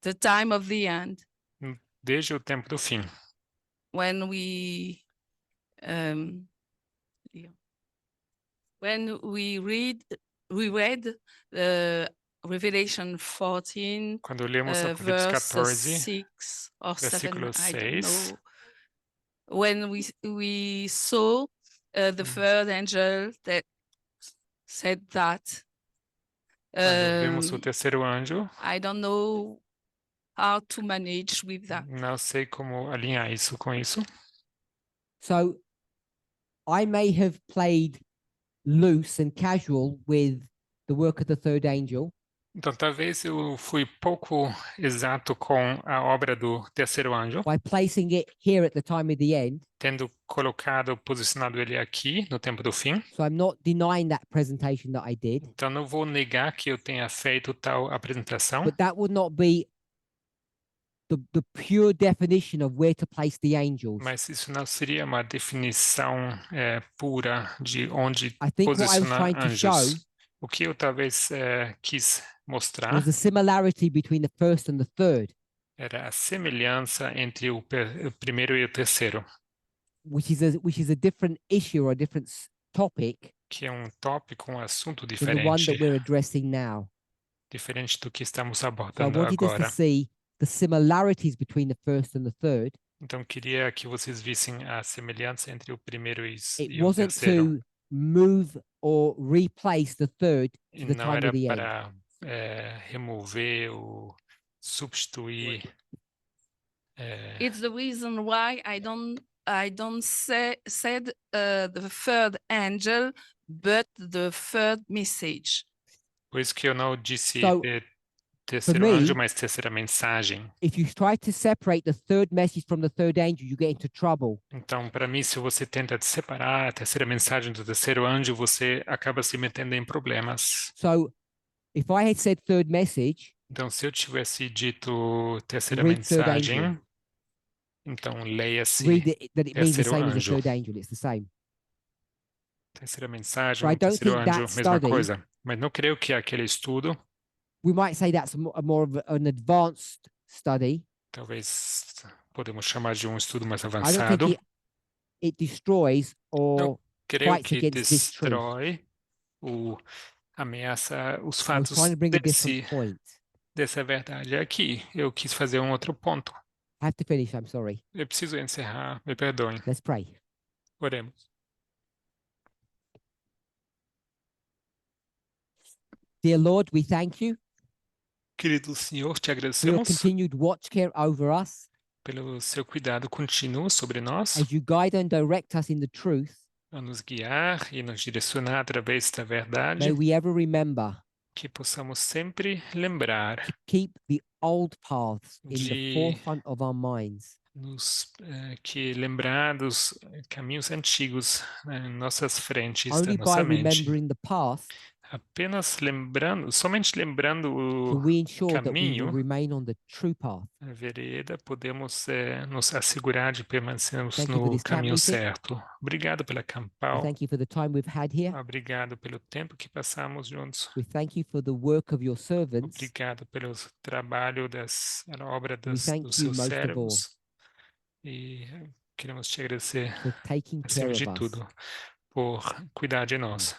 the time of the end, desde o tempo do fim. when we read Revelation 14, Quando lemos Apocalipse verse 14, 6 or 7, versículo I don't 6, know. When we saw the third angel that said that, quando vemos o terceiro anjo, I don't know how to manage with that. não sei como alinhar isso com isso. So I may have played loose and casual with the work of the third angel, Então, talvez eu fui pouco exato com a obra do terceiro anjo, by placing it here at the time of the end. tendo colocado, posicionado ele aqui no tempo do fim. So I'm not denying that presentation that I did, Então, não vou negar que eu tenha feito tal apresentação, but that would not be the pure definition of where to place the angels. mas isso não seria uma definição pura de onde I think what I was posicionar trying to show anjos. O que eu talvez quis mostrar was the similarity between the first and the third, era a semelhança entre o primeiro e o terceiro, which is a different issue or a different topic que é tópico, assunto than the one diferente, that we're addressing now. diferente do que estamos So I abordando wanted us to agora. see the similarities between the first and the third. Então, queria que vocês vissem a semelhança entre o primeiro e It o wasn't terceiro. to move or replace the third E to the não time era of the end. para remover ou substituir. It's the reason why I don't said the third angel, but the third message. Por isso que eu não disse So, terceiro me, anjo, mas terceira mensagem. If you try to separate the third message from the third angel, you get into trouble. Então, para mim, se você tenta separar a terceira mensagem do terceiro anjo, você acaba se metendo em problemas. So, if I had said third message, então, se eu tivesse dito terceira read third mensagem, angel. então leia-se Read it, that it means the terceiro same as the anjo. third angel. It's the same. Terceira mensagem, So I don't terceiro think anjo, that mesma study- coisa. Mas não creio que aquele estudo, We might say that's more of an advanced study. talvez podemos chamar de estudo mais I don't avançado. think it destroys or Creio fights que against this truth. destrói ameaça os I was fatos trying to bring a different point. dessa verdade aqui. Eu quis fazer um outro ponto. I have to finish, I'm sorry. Eu preciso encerrar, me perdoem. Let's pray. Oremos. Dear Lord, we thank you Querido Senhor, te for your agradecemos continued watch care over us pelo seu cuidado contínuo sobre nós, as you guide and direct us in the truth. a nos guiar e nos direcionar através da verdade, May we ever remember que possamos sempre lembrar keep the old paths in the de forefront of our minds. que lembrar dos caminhos antigos em nossas frentes da Only by nossa mente. remembering the past Apenas lembrando, somente lembrando can o we ensure that we will caminho, remain on the true path. a vereda, podemos nos assegurar de permanecermos Thank you for no this camp caminho meeting. certo. Obrigado pela We Campal. thank you for the time we've had here. Obrigado pelo tempo que passamos juntos. We thank you for the work of your servants. Obrigado pelo trabalho a obra thank dos you seus most of all servos. E queremos te agradecer, for taking care acima of de us. tudo, por cuidar de nós.